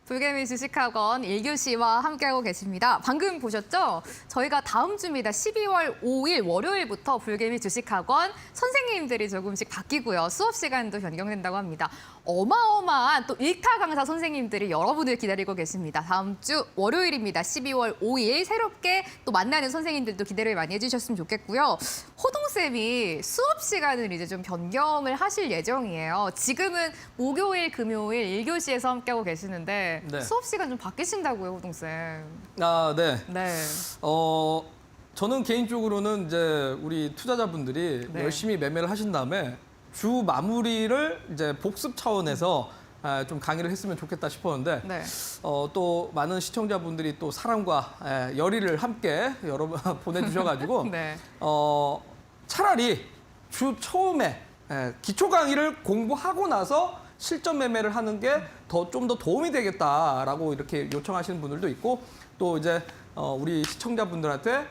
A: 불개미 주식학원 1교시와 함께하고 계십니다. 방금 보셨죠? 저희가 다음 주입니다. 12월 5일 월요일부터 불개미 주식학원 선생님들이 조금씩 바뀌고요. 수업 시간도 변경된다고 합니다. 어마어마한 또 일타 강사 선생님들이 여러분을 기다리고 계십니다. 다음 주 월요일입니다. 12월 5일 새롭게 또 만나는 선생님들도 기대를 많이 해주셨으면 좋겠고요. 호동쌤이 수업 시간을 이제 좀 변경을 하실 예정이에요. 지금은 목요일, 금요일 1교시에서 함께하고 계시는데
C: 네.
A: 수업 시간 좀 바뀌신다고요, 호동쌤.
C: 아, 네.
A: 네.
C: 저는 개인적으로는 이제 우리 투자자분들이
A: 네.
C: 열심히 매매를 하신 다음에 주 마무리를 이제 복습 차원에서 좀 강의를 했으면 좋겠다 싶었는데
A: 네.
C: 또 많은 시청자분들이 또 사랑과 열의를 함께 여러분 보내주셔가지고
A: 네.
C: 차라리 주 처음에 기초 강의를 공부하고 나서 실전 매매를 하는 게 좀 더 도움이 되겠다라고 이렇게 요청하시는 분들도 있고 또 이제 우리 시청자분들한테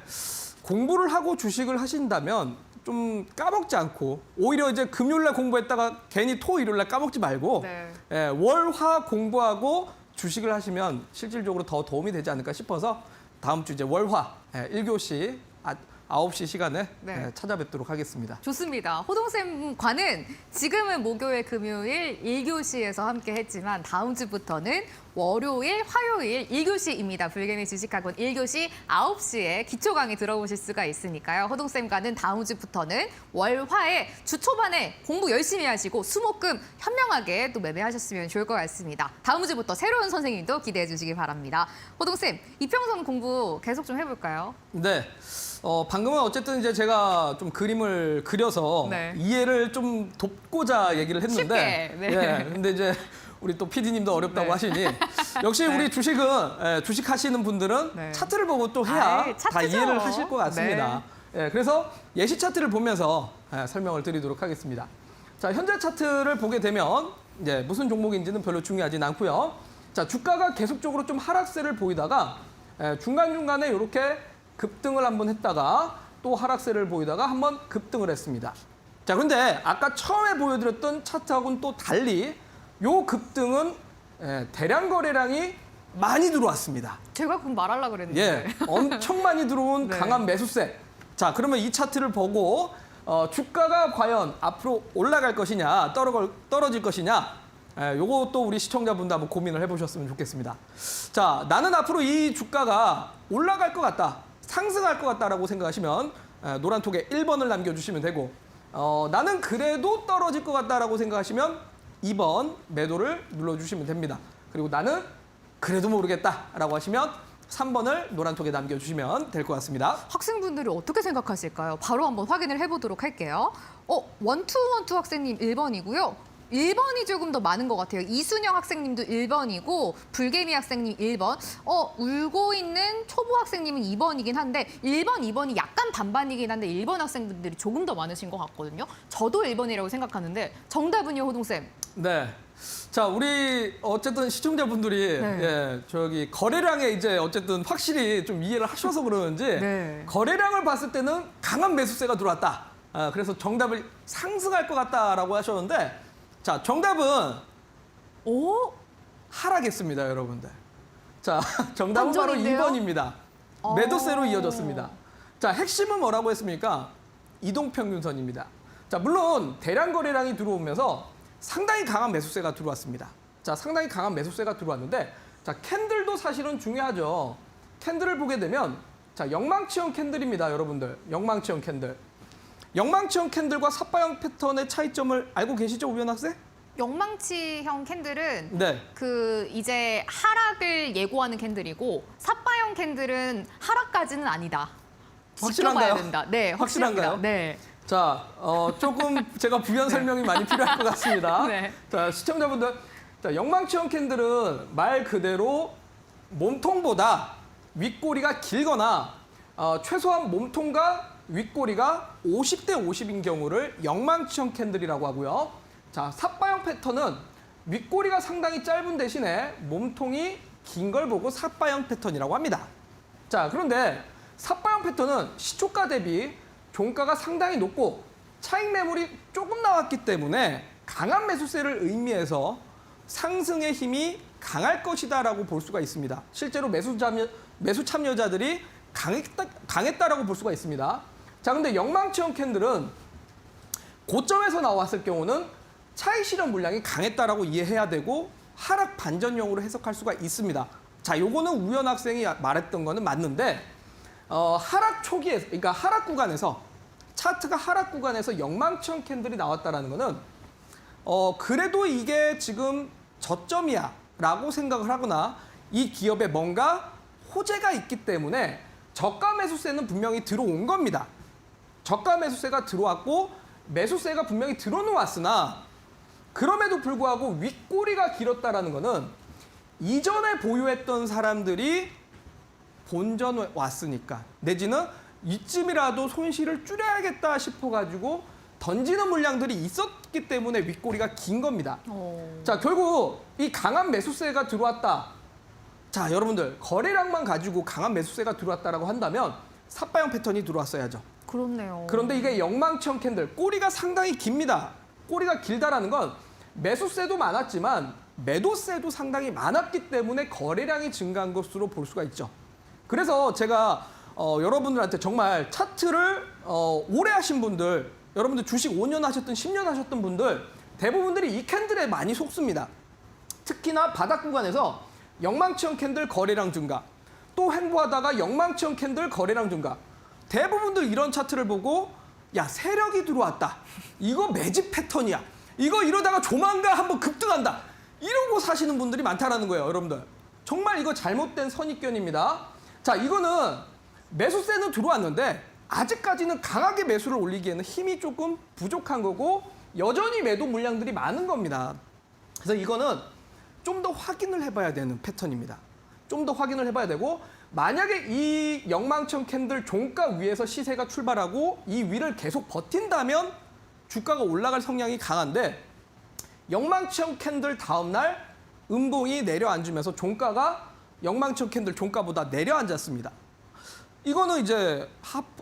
C: 공부를 하고 주식을 하신다면 좀 까먹지 않고 오히려 이제 금요일날 공부했다가 괜히 일요일날 까먹지 말고
A: 네.
C: 월화 공부하고 주식을 하시면 실질적으로 더 도움이 되지 않을까 싶어서 다음 주 이제 월화 1교시 9시 시간에
A: 네.
C: 찾아뵙도록 하겠습니다.
A: 좋습니다. 호동쌤과는 지금은 목요일, 금요일 1교시에서 함께 했지만 다음 주부터는 월요일, 화요일 1교시입니다. 불개미 주식학원 1교시 9시에 기초 강의 들어보실 수가 있으니까요. 호동쌤과는 다음 주부터는 월화에 주 초반에 공부 열심히 하시고 수목금 현명하게 또 매매하셨으면 좋을 것 같습니다. 다음 주부터 새로운 선생님도 기대해 주시기 바랍니다. 호동쌤, 이평선 공부 계속 좀 해볼까요?
C: 네. 방금은 어쨌든 이제 제가 좀 그림을 그려서
A: 네.
C: 이해를 좀 돕고자 얘기를 했는데
A: 쉽게, 네.
C: 예, 근데 이제 우리 또 PD님도 어렵다고
A: 네.
C: 하시니 역시
A: 네.
C: 우리 주식은 주식하시는 분들은
A: 네.
C: 차트를 보고 또 해야
A: 아이,
C: 다
A: 차트죠.
C: 이해를 하실 것 같습니다. 예, 그래서 예시 차트를 보면서 설명을 드리도록 하겠습니다. 자, 현재 차트를 보게 되면 이제 무슨 종목인지는 별로 중요하진 않고요. 자, 주가가 계속적으로 좀 하락세를 보이다가 중간중간에 이렇게 급등을 한번 했다가 또 하락세를 보이다가 한번 급등을 했습니다. 자, 그런데 아까 처음에 보여드렸던 차트하고는 또 달리 요 급등은 대량 거래량이 많이 들어왔습니다.
A: 제가 그럼 말하려고 그랬는데.
C: 예, 엄청 많이 들어온
A: 네.
C: 강한 매수세. 자, 그러면 이 차트를 보고 주가가 과연 앞으로 올라갈 것이냐, 떨어질 것이냐, 요것도 우리 시청자분들 한번 고민을 해보셨으면 좋겠습니다. 자, 나는 앞으로 이 주가가 올라갈 것 같다, 상승할 것 같다라고 생각하시면 노란톡에 1번을 남겨주시면 되고, 나는 그래도 떨어질 것 같다라고 생각하시면 2번 매도를 눌러주시면 됩니다. 그리고 나는 그래도 모르겠다라고 하시면 3번을 노란톡에 남겨주시면 될 것 같습니다.
A: 학생분들이 어떻게 생각하실까요? 바로 한번 확인을 해보도록 할게요. 원투원투 학생님 1번이고요. 1번이 조금 더 많은 것 같아요. 이순영 학생님도 1번이고 불개미 학생님 1번. 울고 있는 초보 학생님은 2번이긴 한데 1번, 2번이 약간 반반이긴 한데 1번 학생분들이 조금 더 많으신 것 같거든요. 저도 1번이라고 생각하는데 정답은요, 호동쌤?
C: 네. 자, 우리 어쨌든 시청자분들이
A: 네.
C: 저기 거래량에 이제 어쨌든 확실히 좀 이해를 하셔서 그러는지
A: 네.
C: 거래량을 봤을 때는 강한 매수세가 들어왔다. 그래서 정답을 상승할 것 같다라고 하셨는데, 자, 정답은
A: 오?
C: 하락했습니다, 여러분들. 자, 정답은 바로
A: 반전인데요?
C: 2번입니다. 매도세로 이어졌습니다. 자, 핵심은 뭐라고 했습니까? 이동평균선입니다. 자, 물론 대량 거래량이 들어오면서 상당히 강한 매수세가 들어왔습니다. 자, 상당히 강한 매수세가 들어왔는데, 자, 캔들도 사실은 중요하죠. 캔들을 보게 되면, 자, 영망치형 캔들입니다, 여러분들. 영망치형 캔들. 영망치형 캔들과 삿바형 패턴의 차이점을 알고 계시죠, 우연 학생?
A: 영망치형 캔들은
C: 네.
A: 이제 하락을 예고하는 캔들이고 삿바형 캔들은 하락까지는 아니다.
C: 확실한가요?
A: 지켜봐야 된다. 네,
C: 확실한가요?
A: 확실합니다. 네.
C: 자, 조금 제가 부연 설명이 많이 필요할 것 같습니다.
A: 네.
C: 자, 시청자분들, 자, 영망치형 캔들은 말 그대로 몸통보다 윗꼬리가 길거나 최소한 몸통과 윗꼬리가 50대 50인 경우를 영망치형 캔들이라고 하고요. 자, 삿바형 패턴은 윗꼬리가 상당히 짧은 대신에 몸통이 긴 걸 보고 삿바형 패턴이라고 합니다. 자, 그런데 삿바형 패턴은 시초가 대비 종가가 상당히 높고 차익 매물이 조금 나왔기 때문에 강한 매수세를 의미해서 상승의 힘이 강할 것이다라고 볼 수가 있습니다. 실제로 매수 참여자들이 강했다라고 볼 수가 있습니다. 자, 근데 영망치형 캔들은 고점에서 나왔을 경우는 차익 실현 물량이 강했다라고 이해해야 되고 하락 반전용으로 해석할 수가 있습니다. 자, 요거는 우연 학생이 말했던 거는 맞는데 하락 초기에, 그러니까 하락 구간에서 차트가 하락 구간에서 영망치형 캔들이 나왔다라는 거는 그래도 이게 지금 저점이야라고 생각을 하거나 이 기업에 뭔가 호재가 있기 때문에 저가 매수세는 분명히 들어온 겁니다. 저가 매수세가 들어왔고 매수세가 분명히 들어는 왔으나 그럼에도 불구하고 윗꼬리가 길었다라는 거는 이전에 보유했던 사람들이 본전 왔으니까 내지는 이쯤이라도 손실을 줄여야겠다 싶어가지고 던지는 물량들이 있었기 때문에 윗꼬리가 긴 겁니다. 자, 결국 이 강한 매수세가 들어왔다. 자, 여러분들 거래량만 가지고 강한 매수세가 들어왔다라고 한다면 삿바형 패턴이 들어왔어야죠.
A: 그렇네요.
C: 그런데 이게 영망치형 캔들, 꼬리가 상당히 깁니다. 꼬리가 길다라는 건 매수세도 많았지만 매도세도 상당히 많았기 때문에 거래량이 증가한 것으로 볼 수가 있죠. 그래서 제가 여러분들한테 정말 차트를 오래 하신 분들, 여러분들 주식 5년 하셨든 10년 하셨던 분들 대부분들이 이 캔들에 많이 속습니다. 특히나 바닥 구간에서 영망치형 캔들 거래량 증가, 또 횡보하다가 영망치형 캔들 거래량 증가. 대부분들 이런 차트를 보고 야, 세력이 들어왔다. 이거 매집 패턴이야. 이거 이러다가 조만간 한번 급등한다. 이러고 사시는 분들이 많다라는 거예요, 여러분들. 정말 이거 잘못된 선입견입니다. 자, 이거는 매수세는 들어왔는데 아직까지는 강하게 매수를 올리기에는 힘이 조금 부족한 거고 여전히 매도 물량들이 많은 겁니다. 그래서 이거는 좀 더 확인을 해봐야 되는 패턴입니다. 좀 더 확인을 해봐야 되고 만약에 이 영망치형 캔들 종가 위에서 시세가 출발하고 이 위를 계속 버틴다면 주가가 올라갈 성향이 강한데 영망치형 캔들 다음날 음봉이 내려앉으면서 종가가 영망청 캔들 종가보다 내려앉았습니다. 이거는 이제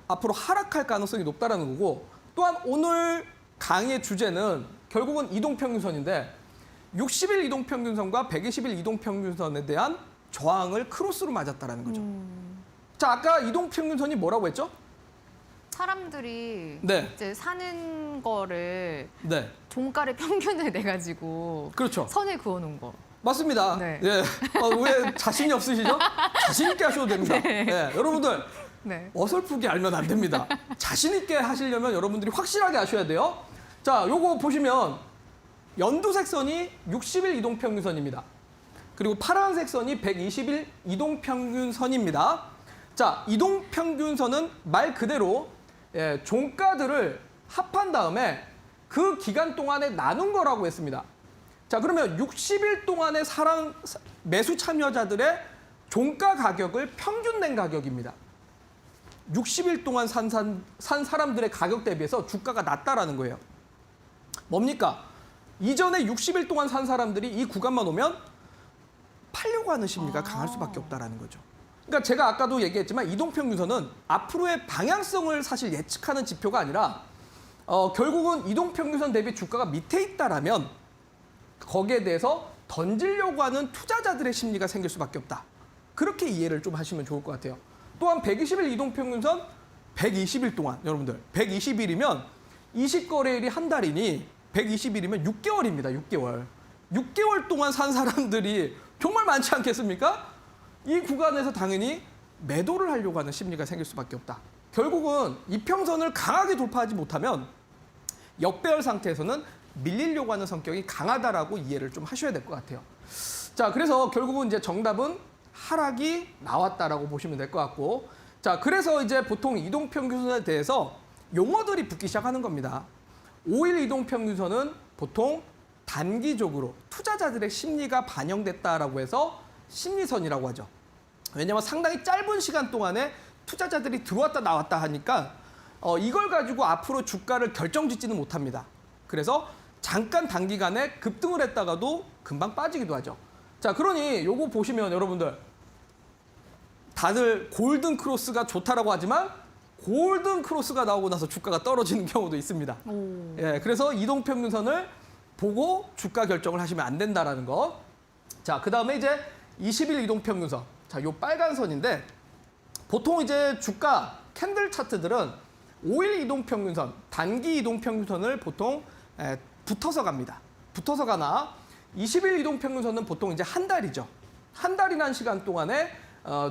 C: 앞으로 하락할 가능성이 높다라는 거고, 또한 오늘 강의의 주제는 결국은 이동평균선인데 60일 이동평균선과 120일 이동평균선에 대한 저항을 크로스로 맞았다라는 거죠. 자, 아까 이동평균선이 뭐라고 했죠?
A: 사람들이
C: 네.
A: 이제 사는 거를
C: 네,
A: 종가를 평균을 내가지고
C: 그렇죠.
A: 선을 그어놓은 거.
C: 맞습니다.
A: 네.
C: 예. 왜 자신이 없으시죠? 자신 있게 하셔도 됩니다. 예, 여러분들
A: 네.
C: 어설프게 알면 안 됩니다. 자신 있게 하시려면 여러분들이 확실하게 아셔야 돼요. 자, 요거 보시면 연두색 선이 60일 이동평균선입니다. 그리고 파란색 선이 120일 이동평균선입니다. 자, 이동평균선은 말 그대로 종가들을 합한 다음에 그 기간 동안에 나눈 거라고 했습니다. 자, 그러면 60일 동안의 매수 참여자들의 종가 가격을 평균 낸 가격입니다. 60일 동안 산 사람들의 가격 대비해서 주가가 낮다라는 거예요. 뭡니까? 이전에 60일 동안 산 사람들이 이 구간만 오면 팔려고 하는 심리가 강할 수밖에 없다라는 거죠. 그러니까 제가 아까도 얘기했지만 이동평균선은 앞으로의 방향성을 사실 예측하는 지표가 아니라 결국은 이동평균선 대비 주가가 밑에 있다라면 거기에 대해서 던지려고 하는 투자자들의 심리가 생길 수밖에 없다. 그렇게 이해를 좀 하시면 좋을 것 같아요. 또한 120일 이동평균선 120일 동안 여러분들 120일이면 20거래일이 한 달이니 120일이면 6개월입니다. 6개월. 6개월 동안 산 사람들이 정말 많지 않겠습니까? 이 구간에서 당연히 매도를 하려고 하는 심리가 생길 수밖에 없다. 결국은 이평선을 강하게 돌파하지 못하면 역배열 상태에서는 밀리려고 하는 성격이 강하다라고 이해를 좀 하셔야 될 것 같아요. 자, 그래서 결국은 이제 정답은 하락이 나왔다라고 보시면 될 것 같고, 자, 그래서 이제 보통 이동평균선에 대해서 용어들이 붙기 시작하는 겁니다. 5일 이동평균선은 보통 단기적으로 투자자들의 심리가 반영됐다라고 해서 심리선이라고 하죠. 왜냐하면 상당히 짧은 시간 동안에 투자자들이 들어왔다 나왔다 하니까 이걸 가지고 앞으로 주가를 결정짓지는 못합니다. 그래서 잠깐 단기간에 급등을 했다가도 금방 빠지기도 하죠. 자, 그러니 요거 보시면 여러분들 다들 골든 크로스가 좋다라고 하지만 골든 크로스가 나오고 나서 주가가 떨어지는 경우도 있습니다. 예, 그래서 이동평균선을 보고 주가 결정을 하시면 안 된다라는 거. 자, 그다음에 이제 20일 이동평균선. 자, 요 빨간 선인데 보통 이제 주가 캔들 차트들은 5일 이동평균선, 단기 이동평균선을 보통 붙어서 갑니다. 붙어서 가나 20일 이동평균선은 보통 이제 한 달이죠. 한 달이라는 시간 동안에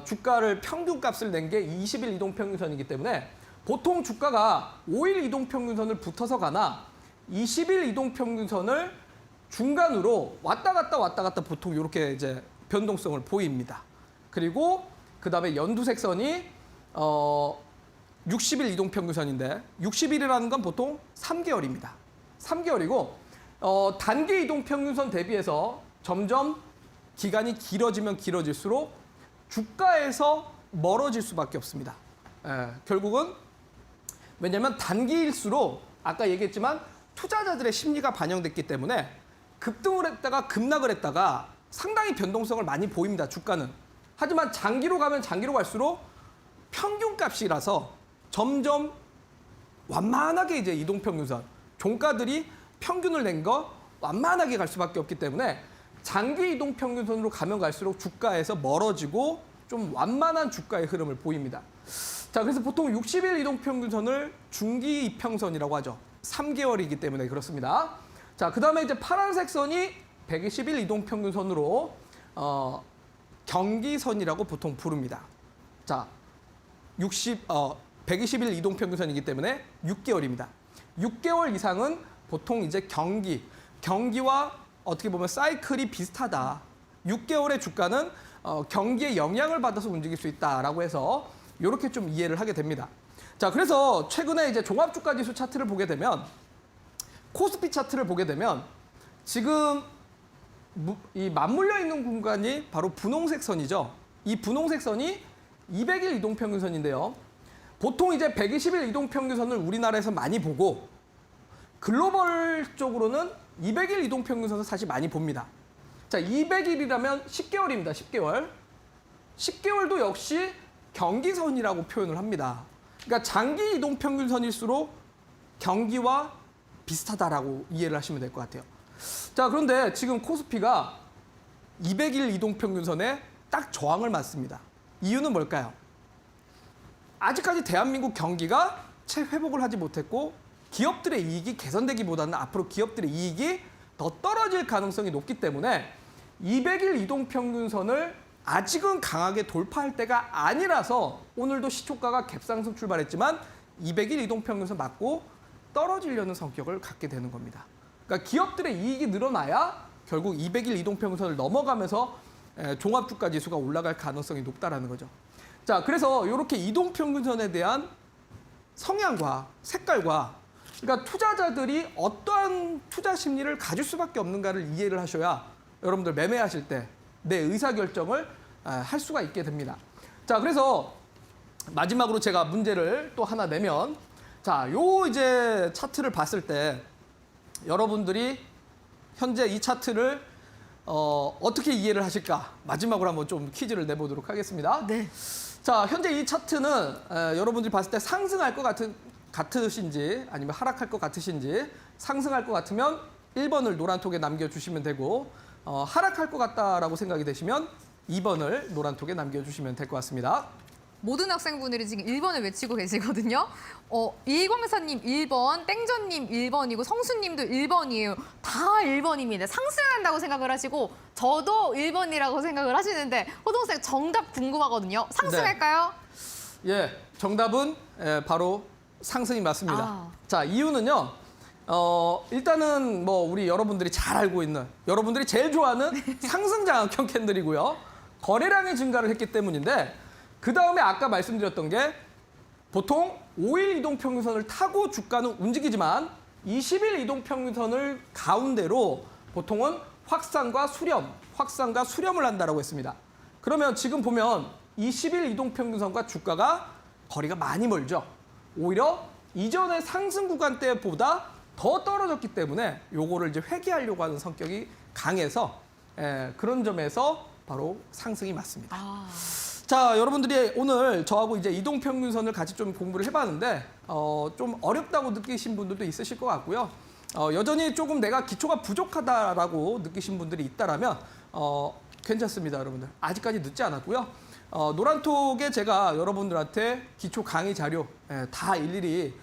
C: 주가를 평균값을 낸 게 20일 이동평균선이기 때문에 보통 주가가 5일 이동평균선을 붙어서 가나 20일 이동평균선을 중간으로 왔다 갔다 보통 이렇게 이제 변동성을 보입니다. 그리고 그다음에 연두색 선이 60일 이동평균선인데 60일이라는 건 보통 3개월입니다. 3개월이고 단기 이동평균선 대비해서 점점 기간이 길어지면 길어질수록 주가에서 멀어질 수밖에 없습니다. 결국은 왜냐하면 단기일수록 아까 얘기했지만 투자자들의 심리가 반영됐기 때문에 급등을 했다가 급락을 했다가 상당히 변동성을 많이 보입니다. 주가는. 하지만 장기로 가면 장기로 갈수록 평균값이라서 점점 완만하게 이제 이동평균선 종가들이 평균을 낸 거 완만하게 갈 수밖에 없기 때문에 장기 이동평균선으로 가면 갈수록 주가에서 멀어지고 좀 완만한 주가의 흐름을 보입니다. 자, 그래서 보통 60일 이동평균선을 중기 이평선이라고 하죠. 3개월이기 때문에 그렇습니다. 자, 그다음에 이제 파란색 선이 120일 이동평균선으로 경기선이라고 보통 부릅니다. 자, 120일 이동평균선이기 때문에 6개월입니다. 6개월 이상은 보통 이제 경기와 어떻게 보면 사이클이 비슷하다. 6개월의 주가는 경기에 영향을 받아서 움직일 수 있다라고 해서 이렇게 좀 이해를 하게 됩니다. 자, 그래서 최근에 이제 종합주가지수 차트를 보게 되면 코스피 차트를 보게 되면 지금 이 맞물려 있는 공간이 바로 분홍색 선이죠. 이 분홍색 선이 200일 이동평균선인데요. 보통 이제 120일 이동평균선을 우리나라에서 많이 보고 글로벌적으로는 200일 이동평균선을 사실 많이 봅니다. 자, 200일이라면 10개월입니다. 10개월. 10개월도 역시 경기선이라고 표현을 합니다. 그러니까 장기 이동 평균선일수록 경기와 비슷하다라고 이해를 하시면 될 것 같아요. 자, 그런데 지금 코스피가 200일 이동 평균선에 딱 저항을 맞습니다. 이유는 뭘까요? 아직까지 대한민국 경기가 채 회복을 하지 못했고 기업들의 이익이 개선되기보다는 앞으로 기업들의 이익이 더 떨어질 가능성이 높기 때문에 200일 이동 평균선을 아직은 강하게 돌파할 때가 아니라서 오늘도 시초가가 갭상승 출발했지만 200일 이동 평균선 맞고 떨어지려는 성격을 갖게 되는 겁니다. 그러니까 기업들의 이익이 늘어나야 결국 200일 이동 평균선을 넘어가면서 종합주가 지수가 올라갈 가능성이 높다라는 거죠. 자, 그래서 이렇게 이동 평균선에 대한 성향과 색깔과 그러니까 투자자들이 어떠한 투자 심리를 가질 수밖에 없는가를 이해를 하셔야 여러분들 매매하실 때 내 의사결정을 할 수가 있게 됩니다. 자, 그래서 마지막으로 제가 문제를 또 하나 내면 자, 요 이제 차트를 봤을 때 여러분들이 현재 이 차트를 어떻게 이해를 하실까? 마지막으로 한번 좀 퀴즈를 내보도록 하겠습니다.
A: 네.
C: 자, 현재 이 차트는 여러분들이 봤을 때 상승할 것 같으신지 아니면 하락할 것 같으신지 상승할 것 같으면 1번을 노란톡에 남겨주시면 되고 하락할 것 같다라고 생각이 되시면 2번을 노란톡에 남겨주시면 될 것 같습니다.
A: 모든 학생분들이 지금 1번을 외치고 계시거든요. 일광사님 1번, 땡전님 1번이고 성수님도 1번이에요. 다 1번입니다. 상승한다고 생각을 하시고 저도 1번이라고 생각을 하시는데 호동생 정답 궁금하거든요. 상승할까요?
C: 예, 정답은 바로 상승이 맞습니다.
A: 아.
C: 자, 이유는요. 일단은 뭐 우리 여러분들이 잘 알고 있는 여러분들이 제일 좋아하는 상승장악형 캔들이고요. 거래량이 증가를 했기 때문인데 그 다음에 아까 말씀드렸던 게 보통 5일 이동평균선을 타고 주가는 움직이지만 20일 이동평균선을 가운데로 보통은 확산과 수렴을 한다라고 했습니다. 그러면 지금 보면 20일 이동평균선과 주가가 거리가 많이 멀죠. 오히려 이전의 상승 구간 때보다 더 떨어졌기 때문에 요거를 이제 회귀하려고 하는 성격이 강해서 그런 점에서 바로 상승이 맞습니다.
A: 아.
C: 자, 여러분들이 오늘 저하고 이제 이동평균선을 같이 좀 공부를 해봤는데 좀 어렵다고 느끼신 분들도 있으실 것 같고요. 여전히 조금 내가 기초가 부족하다라고 느끼신 분들이 있다라면 괜찮습니다, 여러분들. 아직까지 늦지 않았고요. 노란톡에 제가 여러분들한테 기초 강의 자료 다 일일이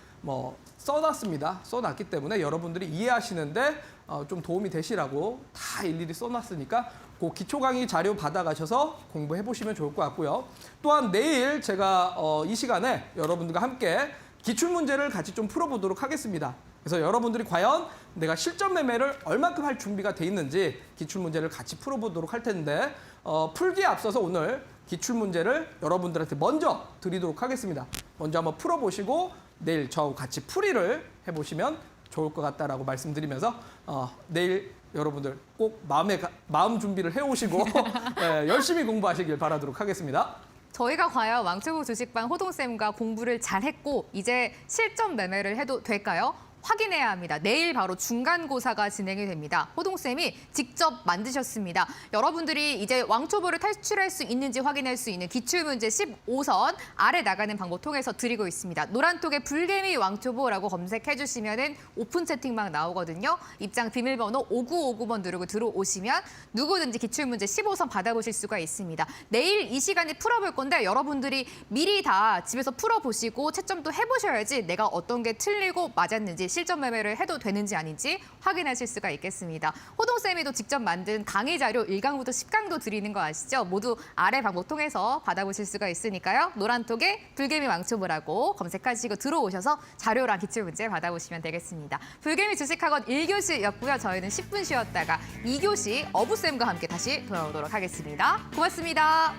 C: 써놨습니다. 써놨기 때문에 여러분들이 이해하시는데 좀 도움이 되시라고 다 일일이 써놨으니까 그 기초 강의 자료 받아가셔서 공부해 보시면 좋을 것 같고요. 또한 내일 제가 이 시간에 여러분들과 함께 기출문제를 같이 좀 풀어보도록 하겠습니다. 그래서 여러분들이 과연 내가 실전 매매를 얼마큼 할 준비가 돼 있는지 기출문제를 같이 풀어보도록 할 텐데 풀기에 앞서서 오늘 기출문제를 여러분들한테 먼저 드리도록 하겠습니다. 먼저 한번 풀어보시고 내일 저하고 같이 풀이를 해보시면 좋을 것 같다라고 말씀드리면서 내일 여러분들 꼭 마음 준비를 해오시고 열심히 공부하시길 바라도록 하겠습니다.
A: 저희가 과연 왕초보 주식방 호동쌤과 공부를 잘했고 이제 실전 매매를 해도 될까요? 확인해야 합니다. 내일 바로 중간고사가 진행이 됩니다. 호동쌤이 직접 만드셨습니다. 여러분들이 이제 왕초보를 탈출할 수 있는지 확인할 수 있는 기출문제 15선 아래 나가는 방법 통해서 드리고 있습니다. 노란톡에 불개미 왕초보라고 검색해 주시면 오픈 채팅방 나오거든요. 입장 비밀번호 5959번 누르고 들어오시면 누구든지 기출문제 15선 받아보실 수가 있습니다. 내일 이 시간에 풀어볼 건데 여러분들이 미리 다 집에서 풀어보시고 채점도 해보셔야지 내가 어떤 게 틀리고 맞았는지 실전 매매를 해도 되는지 아닌지 확인하실 수가 있겠습니다. 호동쌤이 또 직접 만든 강의 자료 1강부터 10강도 드리는 거 아시죠? 모두 아래 방법 통해서 받아보실 수가 있으니까요. 노란톡에 불개미 왕초보라고 검색하시고 들어오셔서 자료랑 기출문제 받아보시면 되겠습니다. 불개미 주식학원 1교시였고요. 저희는 10분 쉬었다가 2교시 어부쌤과 함께 다시 돌아오도록 하겠습니다. 고맙습니다.